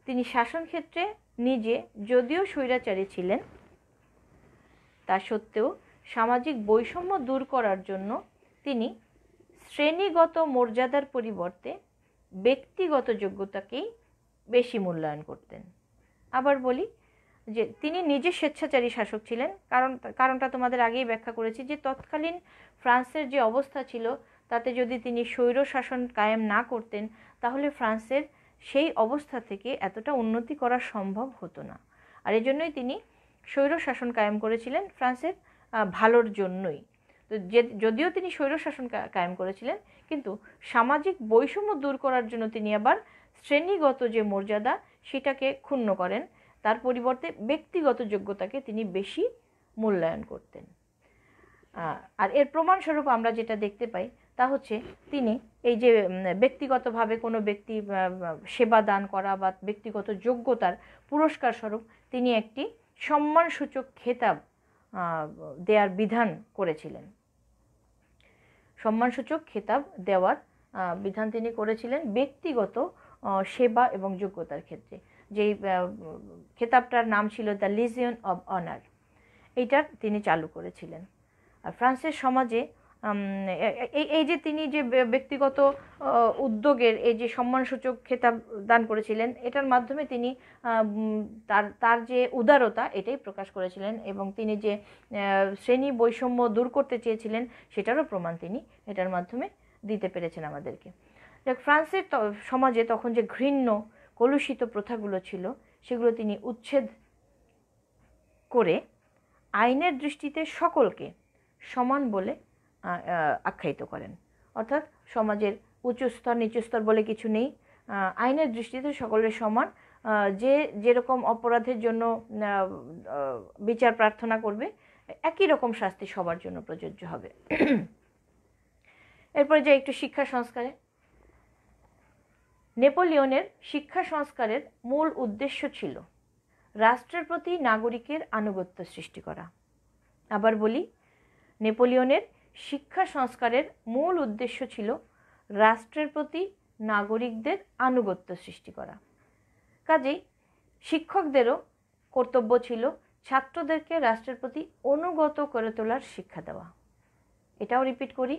তিনি শাসন ক্ষেত্রে নিজে যদিও স্বৈরাচারী ছিলেন, তা সত্ত্বেও সামাজিক বৈষম্য দূর করার জন্য তিনি শ্রেণীগত মর্যাদার পরিবর্তে ব্যক্তিগত যোগ্যতাকেই বেশি মূল্যায়ন করতেন। আবার বলি যে তিনি নিজে স্বেচ্ছাচারী শাসক ছিলেন, কারণটা তোমাদের আগেই ব্যাখ্যা করেছি যে তৎকালীন ফ্রান্সের যে অবস্থা ছিল তাতে যদি তিনি স্বৈর শাসন কায়েম না করতেন তাহলে ফ্রান্সের সেই অবস্থা থেকে এতটা উন্নতি করা সম্ভব হতো না। আর এই জন্যই তিনি স্বৈর শাসন কায়েম করেছিলেন ফ্রান্সের ভালোর জন্যই। তো যদিও তিনি স্বৈর শাসন কায়েম করেছিলেন, কিন্তু সামাজিক বৈষম্য দূর করার জন্য তিনি আবার শ্রেণীগত যে মর্যাদা সেটাকে ক্ষুণ্ণ করেন, তার পরিবর্তে ব্যক্তিগত যোগ্যতাকে তিনি বেশি মূল্যায়ন করতেন। আর এর প্রমাণস্বরূপ আমরা যেটা দেখতে পাই তা হচ্ছে তিনি এই যে ব্যক্তিগতভাবে কোনো ব্যক্তি সেবা দান করা বা ব্যক্তিগত যোগ্যতার পুরস্কার স্বরূপ তিনি একটি সম্মানসূচক খেতাব দেওয়ার বিধান করেছিলেন। সম্মানসূচক খেতাব দেওয়ার বিধান তিনি করেছিলেন ব্যক্তিগত সেবা এবং যোগ্যতার ক্ষেত্রে। যেই খেতাবটার নাম ছিল দ্য লিজিয়ন অব অনার, এইটার তিনি চালু করেছিলেন। আর ফ্রান্সের সমাজে এই যে তিনি যে ব্যক্তিগত উদ্যোগের এই যে সম্মানসূচক খেতাব দান করেছিলেন, এটার মাধ্যমে তিনি তার যে উদারতা এটাই প্রকাশ করেছিলেন, এবং তিনি যে শ্রেণী বৈষম্য দূর করতে চেয়েছিলেন সেটারও প্রমাণ তিনি এটার মাধ্যমে দিতে পেরেছেন আমাদেরকে। ফ্রান্সের সমাজে তখন যে ঘৃণ্য কলুষিত প্রথাগুলো ছিল সেগুলো তিনি উচ্ছেদ করে আইনের দৃষ্টিতে সকলকে সমান বলে আখ্যায়িত করেন। অর্থাৎ সমাজের উচ্চ স্তর নিচু স্তর বলে কিছু নেই, আইনের দৃষ্টিতে সকলের সমান। যে যেরকম অপরাধের জন্য বিচার প্রার্থনা করবে একই রকম শাস্তি সবার জন্য প্রযোজ্য হবে। এরপরে যে একটু শিক্ষা সংস্কারে, নেপোলিয়নের শিক্ষা সংস্কারের মূল উদ্দেশ্য ছিল রাষ্ট্রের প্রতি নাগরিকের আনুগত্য সৃষ্টি করা। আবার বলি, নেপোলিয়নের শিক্ষা সংস্কারের মূল উদ্দেশ্য ছিল রাষ্ট্রের প্রতি নাগরিকদের আনুগত্য সৃষ্টি করা। কাজেই শিক্ষকদেরও কর্তব্য ছিল ছাত্রদেরকে রাষ্ট্রের প্রতি অনুগত করে তোলার শিক্ষা দেওয়া। এটাও রিপিট করি,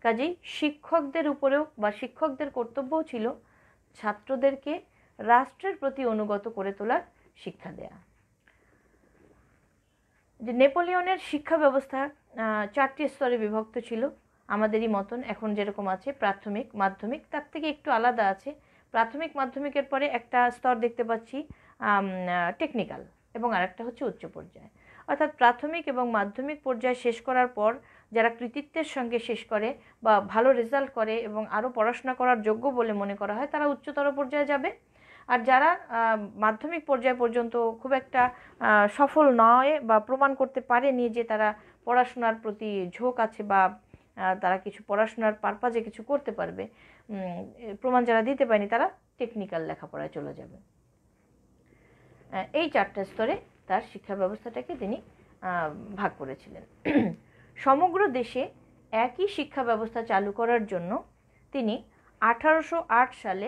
কাজেই শিক্ষকদের উপরেও বা শিক্ষকদের কর্তব্যও ছিল ছাত্রদেরকে রাষ্ট্রের প্রতি অনুগত করে তোলার শিক্ষা দেয়া। যে নেপোলিয়নের শিক্ষা ব্যবস্থা 4টি স্তরে বিভক্ত ছিল, আমাদেরই মতন এখন যেরকম আছে প্রাথমিক, মাধ্যমিক, তার থেকে একটু আলাদা আছে। প্রাথমিক মাধ্যমিকের পরে একটা স্তর দেখতে পাচ্ছি টেকনিক্যাল, এবং আরেকটা হচ্ছে উচ্চ পর্যায়। অর্থাৎ প্রাথমিক এবং মাধ্যমিক পর্যায় শেষ করার পর যারা কৃতিত্বের সঙ্গে শেষ করে বা ভালো রেজাল্ট করে এবং আরও পড়াশোনা করার যোগ্য বলে মনে করা হয় তারা উচ্চতর পর্যায়ে যাবে। আর যারা মাধ্যমিক পর্যায় পর্যন্ত খুব একটা সফল নয় বা প্রমাণ করতে পারেনি যে তারা পড়াশোনার প্রতি ঝোঁক আছে বা তারা কিছু পড়াশোনার পারপাজে কিছু করতে পারবে, প্রমাণ যারা দিতে পারেনি তারা টেকনিক্যাল লেখাপড়ায় চলে যাবে। এই 4টা স্তরে তার শিক্ষা ব্যবস্থাটাকে তিনি ভাগ করেছিলেন। সমগ্র দেশে একই শিক্ষা ব্যবস্থা চালু করার জন্য তিনি 1808 সালে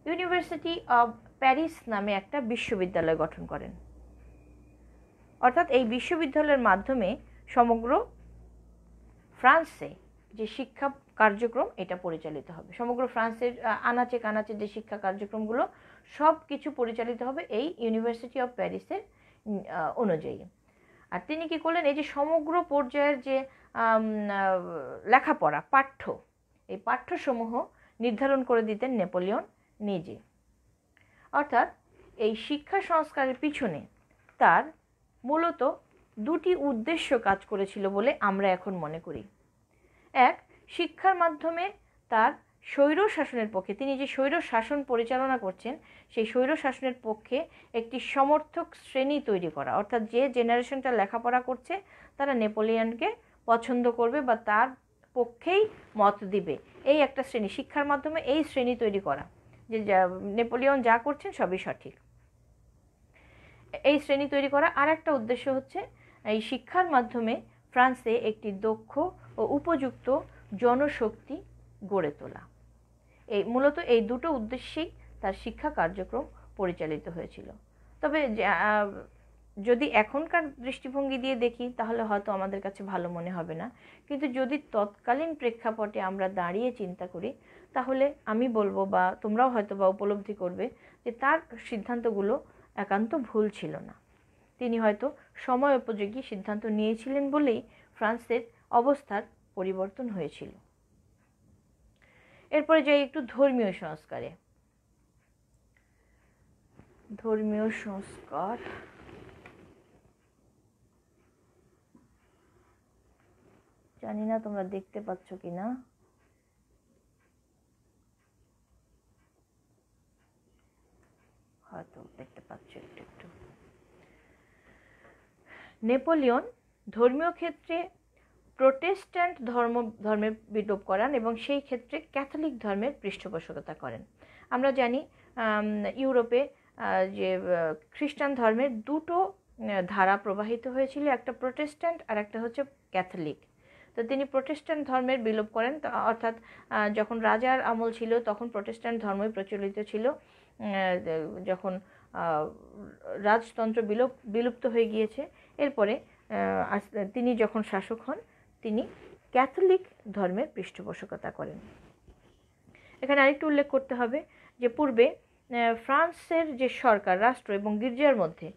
ইউনিভার্সিটি অব প্যারিস নামে একটা বিশ্ববিদ্যালয় গঠন করেন। অর্থাৎ এই বিশ্ববিদ্যালয়ের মাধ্যমে সমগ্র ফ্রান্সে যে শিক্ষা কার্যক্রম এটা পরিচালিত হবে। সমগ্র ফ্রান্সের আনাচে কানাচে যে শিক্ষা কার্যক্রমগুলো সব কিছু পরিচালিত হবে এই ইউনিভার্সিটি অফ প্যারিসের অনুযায়ী। আর তিনি কি করলেন, এই যে সমগ্র পর্যায়ের যে লেখাপড়া পাঠ্য, এই পাঠ্যসমূহ নির্ধারণ করে দিতেন নেপোলিয়ন নিজে। অর্থাৎ এই শিক্ষা সংস্কারের পিছনে তার মূলত দুটি উদ্দেশ্য কাজ করেছিল বলে আমরা এখন মনে করি। এক, শিক্ষার মাধ্যমে তার স্বৈর শাসনের পক্ষে, তিনি যে স্বৈর শাসন পরিচালনা করছেন সেই স্বৈর শাসনের পক্ষে একটি সমর্থক শ্রেণী তৈরি করা। অর্থাৎ যে জেনারেশনটা লেখাপড়া করছে তারা নেপোলিয়নকে পছন্দ করবে বা তার পক্ষেই মত দিবে, এই একটা শ্রেণী, শিক্ষার মাধ্যমে এই শ্রেণী তৈরি করা যে নেপোলিয়ন যা করছেন সবই সঠিক, এই শ্রেণী তৈরি করা। আর একটা উদ্দেশ্য হচ্ছে এই শিক্ষার মাধ্যমে ফ্রান্সে একটি দক্ষ ও উপযুক্ত জনশক্তি গড়ে তোলা। মূলত এই দুটো উদ্দেশ্যেই তার শিক্ষা কার্যক্রম পরিচালিত হয়েছিল। তবে যদি এখনকার দৃষ্টিভঙ্গি দিয়ে দেখি তাহলে হয়তো আমাদের কাছে ভালো মনে হবে না, কিন্তু যদি তৎকালীন প্রেক্ষাপটে আমরা দাঁড়িয়ে চিন্তা করি তাহলে আমি বলবো, বা তোমরাও হয়তো বা উপলব্ধি করবে, যে তার সিদ্ধান্তগুলো একান্ত ভুল ছিল না। তিনি হয়তো সময় উপযোগী সিদ্ধান্ত নিয়েছিলেন বলেই ফ্রান্সের অবস্থার পরিবর্তন হয়েছিল। এরপরে যাই একটু ধর্মীয় সংস্কারে। ধর্মীয় সংস্কার জানি না তোমরা দেখতে পাচ্ছ কিনা, হয়তো দেখতে পাচ্ছ একটু একটু। নেপোলিয়ন ধর্মীয় ক্ষেত্রে প্রোটেস্ট্যান্ট ধর্মের বিলোপ করান এবং সেই ক্ষেত্রে ক্যাথলিক ধর্মের পৃষ্ঠপোষকতা করেন। আমরা জানি ইউরোপে যে খ্রিস্টান ধর্মের দুটো ধারা প্রবাহিত হয়েছিল, একটা প্রোটেস্ট্যান্ট আর একটা হচ্ছে ক্যাথলিক। তো তিনি প্রোটেস্ট্যান্ট ধর্মের বিলোপ করেন, অর্থাৎ যখন রাজার আমল ছিল তখন প্রোটেস্ট্যান্ট ধর্মই প্রচলিত ছিল। যখন রাজতন্ত্র বিলুপ্ত হয়ে গিয়েছে, এরপরে তিনি যখন শাসক হন তিনি ক্যাথলিক ধর্মের পৃষ্ঠপোষকতা করেন। এখানে আরেকটু উল্লেখ করতে হবে যে পূর্বে ফ্রান্সের যে সরকার, রাষ্ট্র এবং গির্জার মধ্যে,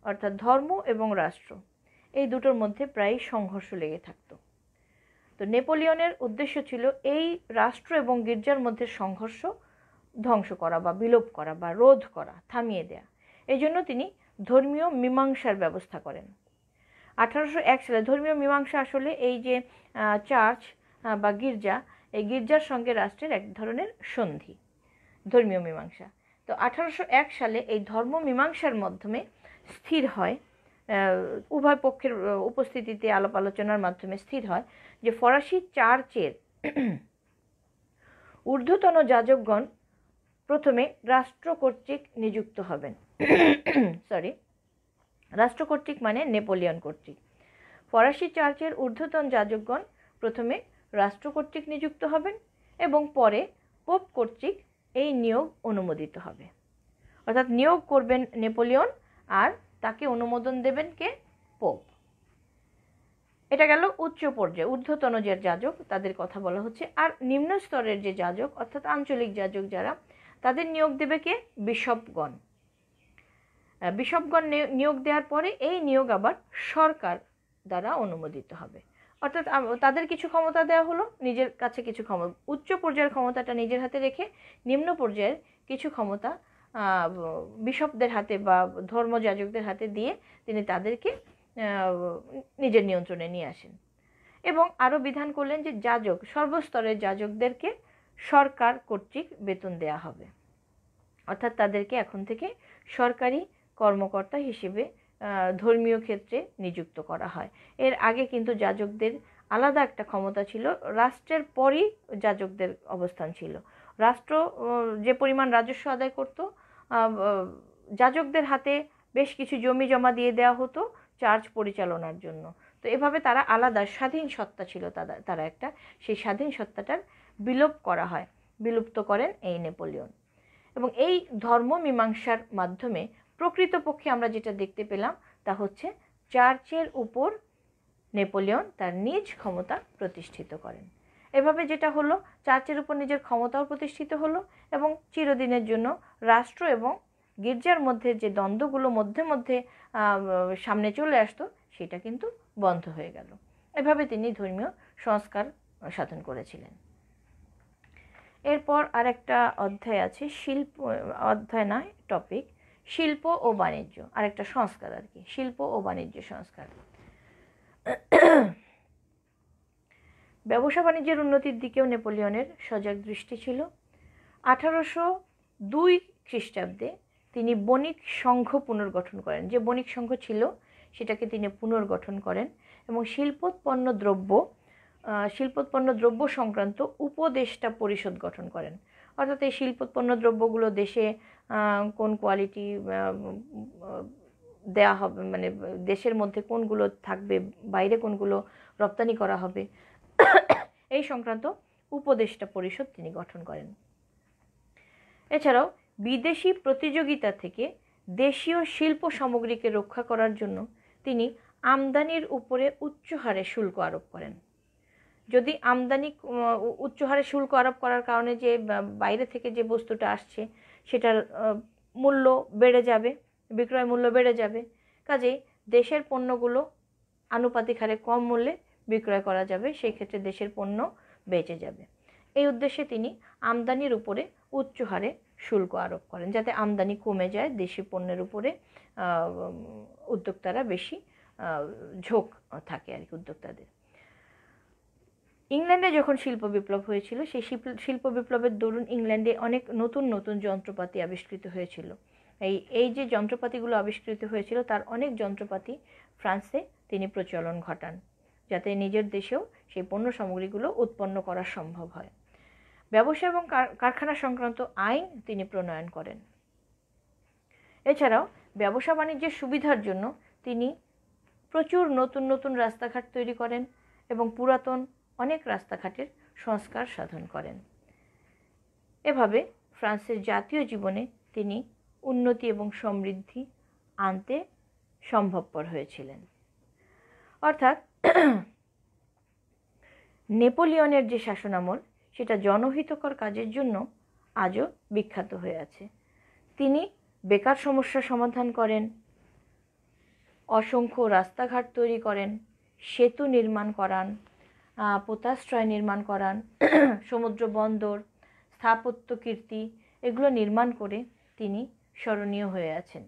অর্থাৎ ধর্ম এবং রাষ্ট্র, এই দুটোর মধ্যে প্রায় সংঘর্ষ লেগে থাকতো। তো নেপোলিয়নের উদ্দেশ্য ছিল এই রাষ্ট্র এবং গির্জার মধ্যে সংঘর্ষ ধ্বংস করা বা বিলোপ করা বা রোধ করা, থামিয়ে দেয়া। এই জন্য তিনি ধর্মীয় মীমাংসার ব্যবস্থা করেন। 1801 সালে ধর্মীয় মীমাংসা আসলে এই যে চার্চ বা গির্জা, এই গির্জার সঙ্গে রাষ্ট্রের এক ধরনের সন্ধি, ধর্মীয় মীমাংসা। তো 1801 সালে এই ধর্ম মীমাংসার মাধ্যমে স্থির হয়, উভয় পক্ষের উপস্থিতিতে আলাপ আলোচনার মাধ্যমে স্থির হয় যে ফরাসি চার্চের ঊর্ধ্বতন যাজকগণ প্রথমে রাষ্ট্র কর্তৃক নিযুক্ত হবেন। রাষ্ট্র কর্তৃক মানে নেপোলিয়ন কর্তৃক। ফরাসি চার্চের ঊর্ধ্বতন যাজকগণ প্রথমে রাষ্ট্র কর্তৃক নিযুক্ত হবেন এবং পরে পোপ কর্তৃক এই নিয়োগ অনুমোদিত হবে। অর্থাৎ নিয়োগ করবেন নেপোলিয়ন আর তাকে অনুমোদন দেবেন কে? পোপ। এটা গেল উচ্চ পর্যায়ে, ঊর্ধ্বতন যে যাজক তাদের কথা বলা হচ্ছে। আর নিম্ন স্তরের যে যাজক, অর্থাৎ আঞ্চলিক যাজক যারা, তাদের নিয়োগ দেবে কে? বিশপগণ। বিশপগণ নিয়োগ দেওয়ার পরে এই নিয়োগ আবার সরকার দ্বারা অনুমোদিত হবে। অর্থাৎ তাদের কিছু ক্ষমতা দেওয়া হলো, নিজের কাছে কিছু ক্ষমতা, উচ্চ পর্যায়ের ক্ষমতাটা নিজের হাতে রেখে নিম্ন পর্যায়ের কিছু ক্ষমতা বিশপদের হাতে বা ধর্মযাজকদের হাতে দিয়ে তিনি তাদেরকে নিজের নিয়ন্ত্রণে নিয়ে আসেন। এবং আরও বিধান করলেন যে যাজক, সর্বস্তরের যাজকদেরকে সরকার কর্তৃক বেতন দেয়া হবে। অর্থাৎ তাদেরকে এখন থেকে সরকারি কর্মকর্তা হিসেবে ধর্মীয় ক্ষেত্রে নিযুক্ত করা হয়। এর আগে কিন্তু যাজকদের আলাদা একটা ক্ষমতা ছিল, রাষ্ট্রের পরই যাজকদের অবস্থান ছিল। রাষ্ট্র যে পরিমাণ রাজস্ব আদায় করত, যাজকদের হাতে বেশ কিছু জমি জমা দিয়ে দেওয়া হতো চার্চ পরিচালনার জন্য। তো এভাবে তারা আলাদা স্বাধীন সত্তা ছিল, তারা একটা, সেই স্বাধীন সত্তাটার বিলোপ করা হয়, বিলুপ্ত করেন এই নেপোলিয়ন। এবং এই ধর্ম মীমাংসার মাধ্যমে প্রকৃতপক্ষে আমরা যেটা দেখতে পেলাম তা হচ্ছে চার্চের উপর নেপোলিয়ন তার নিজ ক্ষমতা প্রতিষ্ঠিত করেন। এভাবে যেটা হলো, চার্চের উপর নিজের ক্ষমতাও প্রতিষ্ঠিত হলো এবং চিরদিনের জন্য রাষ্ট্র এবং গির্জার মধ্যে যে দ্বন্দ্বগুলো মধ্যে মধ্যে সামনে চলে আসতো সেটা কিন্তু বন্ধ হয়ে গেল। এভাবে তিনি ধর্মীয় সংস্কার সাধন করেছিলেন। এরপর আরেকটা অধ্যায় আছে, শিল্প অধ্যায় নয়, টপিক শিল্প ও বাণিজ্য, আরেকটা সংস্কার আর কি, শিল্প ও বাণিজ্য সংস্কার। ব্যবসা বাণিজ্যের উন্নতির দিকেও নেপোলিয়নের সজাগ দৃষ্টি ছিল। 1802 খ্রিস্টাব্দে তিনি বণিক সংঘ পুনর্গঠন করেন। যে বণিক সংঘ ছিল সেটাকে তিনি পুনর্গঠন করেন এবং শিল্পোৎপন্ন দ্রব্য সংক্রান্ত উপদেষ্টা পরিষদ গঠন করেন। অর্থাৎ এই শিল্পোৎপন্ন দ্রব্যগুলো দেশে কোন কোয়ালিটি দেয়া হবে, মানে দেশের মধ্যে কোনগুলো থাকবে, বাইরে কোনগুলো রপ্তানি করা হবে, এই সংক্রান্ত উপদেষ্টা পরিষদ তিনি গঠন করেন। এছাড়াও বিদেশি প্রতিযোগিতা থেকে দেশীয় শিল্প সামগ্রীকে রক্ষা করার জন্য তিনি আমদানির উপরে উচ্চ হারে শুল্ক আরোপ করেন। যদি আমদানি উচ্চ হারে শুল্ক আরোপ করার কারণে যে বাইরে থেকে যে বস্তুটা আসছে সেটার মূল্য বেড়ে যাবে, বিক্রয় মূল্য বেড়ে যাবে, কাজেই দেশের পণ্যগুলো আনুপাতিক হারে কম মূল্যে বিক্রয় করা যাবে, সেই ক্ষেত্রে দেশের পণ্য বেঁচে যাবে। এই উদ্দেশ্যে তিনি আমদানির উপরে উচ্চ হারে শুল্ক আরোপ করেন, যাতে আমদানি কমে যায়, দেশি পণ্যের উপরে উদ্যোক্তারা বেশি ঝোঁক থাকে আর কি উদ্যোক্তাদের। ইংল্যান্ডে যখন শিল্প বিপ্লব হয়েছিল, সেই শিল্প বিপ্লবের দরুন ইংল্যান্ডে অনেক নতুন নতুন যন্ত্রপাতি আবিষ্কৃত হয়েছিল। এই যে যন্ত্রপাতিগুলো আবিষ্কৃত হয়েছিল তার অনেক যন্ত্রপাতি ফ্রান্সে তিনি প্রচলন ঘটান, যাতে নিজের দেশেও সেই পণ্য সামগ্রীগুলো উৎপন্ন করা সম্ভব হয়। ব্যবসা এবং কারখানা সংক্রান্ত আইন তিনি প্রণয়ন করেন। এছাড়াও ব্যবসা বাণিজ্যের সুবিধার জন্য তিনি প্রচুর নতুন নতুন রাস্তাঘাট তৈরি করেন এবং পুরাতন অনেক রাস্তাঘাটের সংস্কার সাধন করেন। এভাবে ফ্রান্সের জাতীয় জীবনে তিনি উন্নতি এবং সমৃদ্ধি আনতে সম্ভবপর হয়েছিলেন। অর্থাৎ নেপোলিয়নের যে শাসনামল সেটা জনহিতকর কাজের জন্য আজও বিখ্যাত হয়ে আছে। তিনি বেকার সমস্যা সমাধান করেন, অসংখ্য রাস্তাঘাট তৈরি করেন, সেতু নির্মাণ করান, পোতাশ্রয় নির্মাণ করান, সমুদ্র বন্দর, স্থাপত্য কীর্তি এগুলো নির্মাণ করে তিনি স্মরণীয় হয়ে আছেন।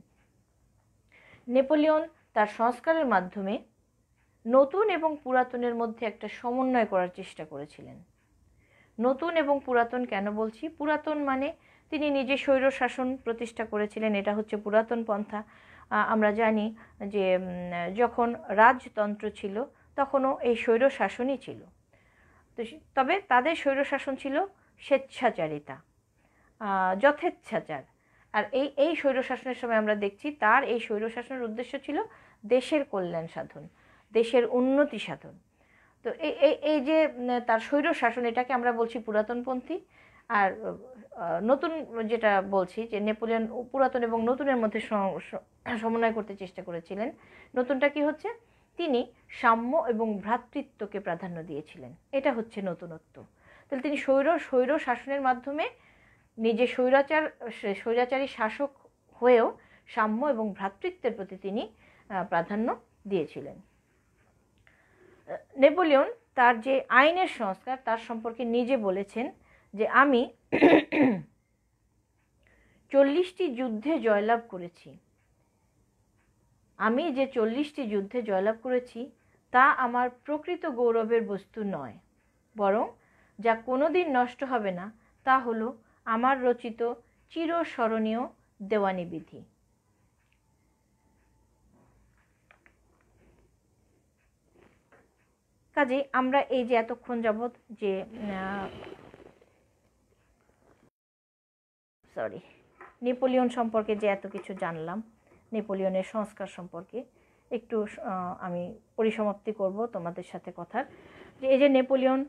নেপোলিয়ন তার সংস্কারের মাধ্যমে নতুন এবং পুরাতনের মধ্যে একটা সমন্বয় করার চেষ্টা করেছিলেন। নতুন এবং পুরাতন কেন বলছি? পুরাতন মানে তিনি নিজে স্বৈর শাসন প্রতিষ্ঠা করেছিলেন, এটা হচ্ছে পুরাতন পন্থা। আমরা জানি যে যখন রাজতন্ত্র ছিল তখনও এই স্বৈর শাসনই ছিল, তবে তাদের স্বৈর শাসন ছিল স্বেচ্ছাচারিতা, যথেচ্ছাচার। আর এই স্বৈর শাসনের সময় আমরা দেখছি তার এই স্বৈর শাসনের উদ্দেশ্য ছিল দেশের কল্যাণ সাধন, দেশের উন্নতি সাধন। তো এই যে তার স্বৈর শাসন, এটাকে আমরা বলছি পুরাতনপন্থী। আর নতুন যেটা বলছি যে নেপোলিয়ন পুরাতন এবং নতুনের মধ্যে সমন্বয় করতে চেষ্টা করেছিলেন। নতুনটা কি হচ্ছে? তিনি সাম্য এবং ভ্রাতৃত্বকে প্রাধান্য দিয়েছিলেন, এটা হচ্ছে নতুনত্ব। তাহলে তিনি স্বৈর শাসনের মাধ্যমে নিজে স্বৈরাচারী শাসক হয়েও সাম্য এবং ভ্রাতৃত্বের প্রতি তিনি প্রাধান্য দিয়েছিলেন। নেপোলিয়ন তার যে আইনের সংস্কার তার সম্পর্কে নিজে বলেছেন যে আমি 40টি যুদ্ধে জয়লাভ করেছি। আমি যে 40টি যুদ্ধে জয়লাভ করেছি তা আমার প্রকৃত গৌরবের বস্তু নয়, বরং যা কোনোদিন নষ্ট হবে না তা হলো আমার রচিত চিরস্মরণীয় দেওয়ানি বিধি। কাজে আমরা এই যে এতক্ষণ যাবৎ যে সরি, নেপোলিয়ন সম্পর্কে যে এত কিছু জানলাম, নেপোলিয়নের সংস্কার সম্পর্কে একটু আমি পরিসমাপ্তি করব তোমাদের সাথে কথার। যে এই যে নেপোলিয়ন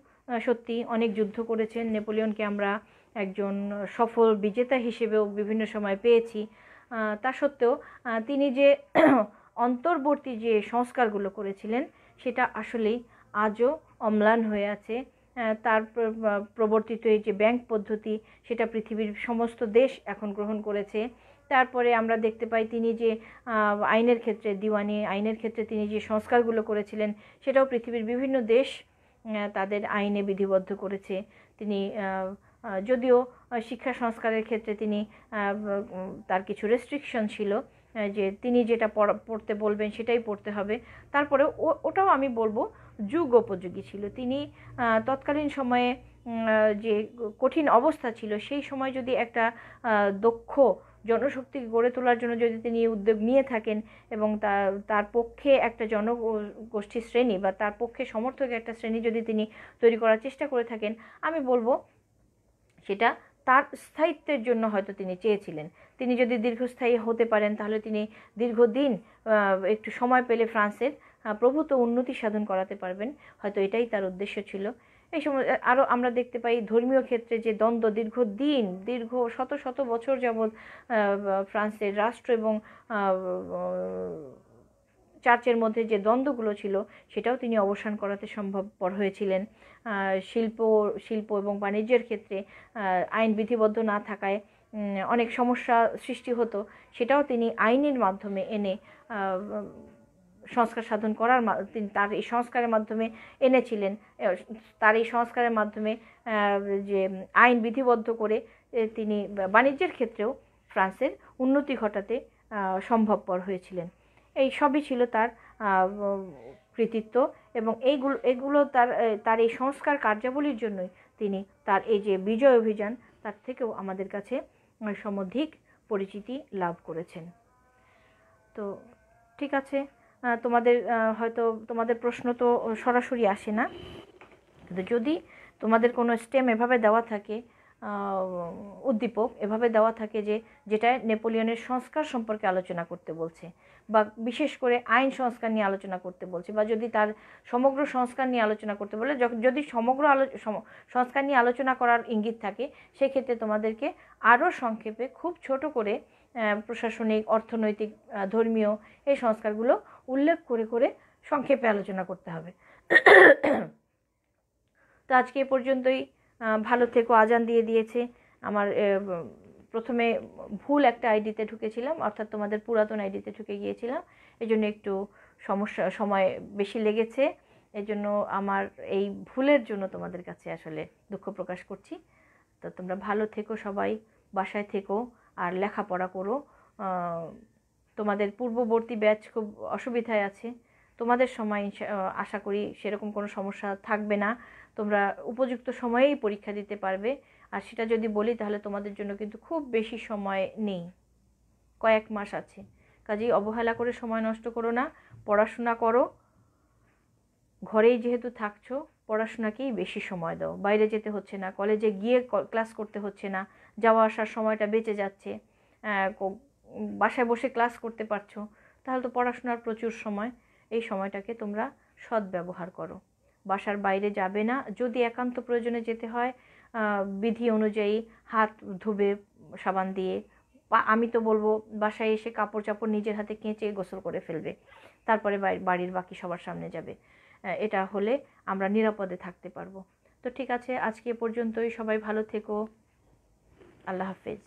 সত্যি অনেক যুদ্ধ করেছেন, নেপোলিয়নকে আমরা একজন সফল বিজেতা হিসেবেও বিভিন্ন সময় পেয়েছি। তা সত্ত্বেও তিনি যে অন্তর্বর্তী যে সংস্কারগুলো করেছিলেন সেটা আসলেই আজও অম্লান হয়ে আছে। তার প্রবর্তিত এই যে ব্যাংক পদ্ধতি, সেটা পৃথিবীর সমস্ত দেশ এখন গ্রহণ করেছে। তারপরে আমরা দেখতে পাই তিনি যে আইনের ক্ষেত্রে, দিওয়ানি আইনের ক্ষেত্রে তিনি যে সংস্কারগুলো করেছিলেন সেটাও পৃথিবীর বিভিন্ন দেশ তাদের আইনে বিধিবদ্ধ করেছে। তিনি যদিও শিক্ষা সংস্কারের ক্ষেত্রে তিনি তার কিছু রেস্ট্রিকশন ছিল, যে তিনি যেটা পড়তে বলবেন সেটাই পড়তে হবে, তারপরে ওটাও আমি বলবো যুগ উপযোগী ছিল। তিনি তৎকালীন সময়ে যে কঠিন অবস্থা ছিল সেই সময় যদি একটা দক্ষ জনশক্তি গড়ে তোলার জন্য যদি তিনি উদ্যোগ নিয়ে থাকেন এবং তার পক্ষে একটা জনগোষ্ঠী শ্রেণী বা তার পক্ষে সমর্থক একটা শ্রেণী যদি তিনি তৈরি করার চেষ্টা করে থাকেন, আমি বলবো সেটা তার স্থায়িত্বের জন্য হয়তো তিনি চেয়েছিলেন। তিনি যদি দীর্ঘস্থায়ী হতে পারেন তাহলে তিনি দীর্ঘদিন একটু সময় পেলে ফ্রান্সের প্রভূত উন্নতি সাধন করাতে পারবেন, হয়তো এটাই তার উদ্দেশ্য ছিল। এই সময় আরও আমরা দেখতে পাই ধর্মীয় ক্ষেত্রে যে দ্বন্দ্ব দীর্ঘ শত শত বছর যাবৎ ফ্রান্সের রাষ্ট্র এবং চার্চের মধ্যে যে দ্বন্দ্বগুলো ছিল সেটাও তিনি অবসান করাতে সম্ভবপর হয়েছিলেন। শিল্প এবং বাণিজ্যের ক্ষেত্রে আইন বিধিবদ্ধ না থাকায় অনেক সমস্যা সৃষ্টি হতো, সেটাও তিনি আইনের মাধ্যমে এনে সংস্কার সাধন করার তিনি তার এই সংস্কারের মাধ্যমে এনেছিলেন। তার এই সংস্কারের মাধ্যমে যে আইন বিধিবদ্ধ করে তিনি বাণিজ্যের ক্ষেত্রেও ফ্রান্সের উন্নতি ঘটাতে সম্ভবপর হয়েছিলেন। এই সবই ছিল তার কৃতিত্ব এবং এগুলো তার এই সংস্কার কার্যাবলীর জন্যই তিনি তার এই যে বিজয় অভিযান তার থেকেও আমাদের কাছে সমধিক পরিচিতি লাভ করেছেন। তো ঠিক আছে, হয়তো তোমাদের প্রশ্ন তো সরাসরি আসে না, কিন্তু যদি তোমাদের কোনো স্টেম এভাবে দেওয়া থাকে, উদ্দীপক এভাবে দেওয়া থাকে যেটা নেপোলিয়নের সংস্কার সম্পর্কে আলোচনা করতে বলছে, বা বিশেষ করে আইন সংস্কার নিয়ে আলোচনা করতে বলছে, বা যদি তার সমগ্র সংস্কার নিয়ে আলোচনা করতে বলে, যদি সমগ্র সংস্কার নিয়ে আলোচনা করার ইঙ্গিত থাকে, সেক্ষেত্রে তোমাদেরকে আরও সংক্ষেপে খুব ছোট করে প্রশাসনিক, অর্থনৈতিক, ধর্মীয় এই সংস্কারগুলো উল্লেখ করে করে সংক্ষেপে আলোচনা করতে হবে। তো আজকে এ পর্যন্তই। ভালো থেকো। আজান দিয়ে দিয়েছে। আমার প্রথমে ভুল একটা আইডিতে ঢুকেছিলাম, অর্থাৎ তোমাদের পুরাতন আইডিতে ঢুকে গিয়েছিলাম, এই জন্য একটু সময় বেশি লেগেছে। এই জন্য আমার এই ভুলের জন্য তোমাদের কাছে আসলে দুঃখ প্রকাশ করছি। তো তোমরা ভালো থেকো, সবাই বাসায় থেকো আর লেখাপড়া করো। তোমাদের পূর্ববর্তী ব্যাচ খুব অসুবিধায় আছে, তোমাদের সময় আশা করি সেরকম কোনো সমস্যা থাকবে না, তোমরা উপযুক্ত সময়েই পরীক্ষা দিতে পারবে। আর সেটা যদি বলি তাহলে তোমাদের জন্য কিন্তু খুব বেশি সময় নেই, কয়েক মাস আছে। কাজেই অবহেলা করে সময় নষ্ট করো না, পড়াশোনা করো। ঘরেই যেহেতু থাকছো, পড়াশোনাকেই বেশি সময় দাও। বাইরে যেতে হচ্ছে না, কলেজে গিয়ে ক্লাস করতে হচ্ছে না, যাওয়া আসার সময়টা বেঁচে যাচ্ছে, বাসায় বসে ক্লাস করতে পারছো, তাহলে তো পড়াশোনার প্রচুর সময়। এই সময়টাকে তোমরা সদ্ব্যবহার করো। বাসার বাইরে যাবে না, যদি একান্ত প্রয়োজনে যেতে হয় বিধি অনুযায়ী হাত ধুবে সাবান দিয়ে, আমি তো বলবো বাসায় এসে কাপড় চাপড় নিজের হাতে কেচে গোসল করে ফেলবে, তারপরে বাড়ির বাকি সবার সামনে যাবে। এটা হলে আমরা নিরাপদে থাকতে পারবো। তো ঠিক আছে, আজকে এ পর্যন্তই। সবাই ভালো থেকো। আল্লাহ হাফেজ।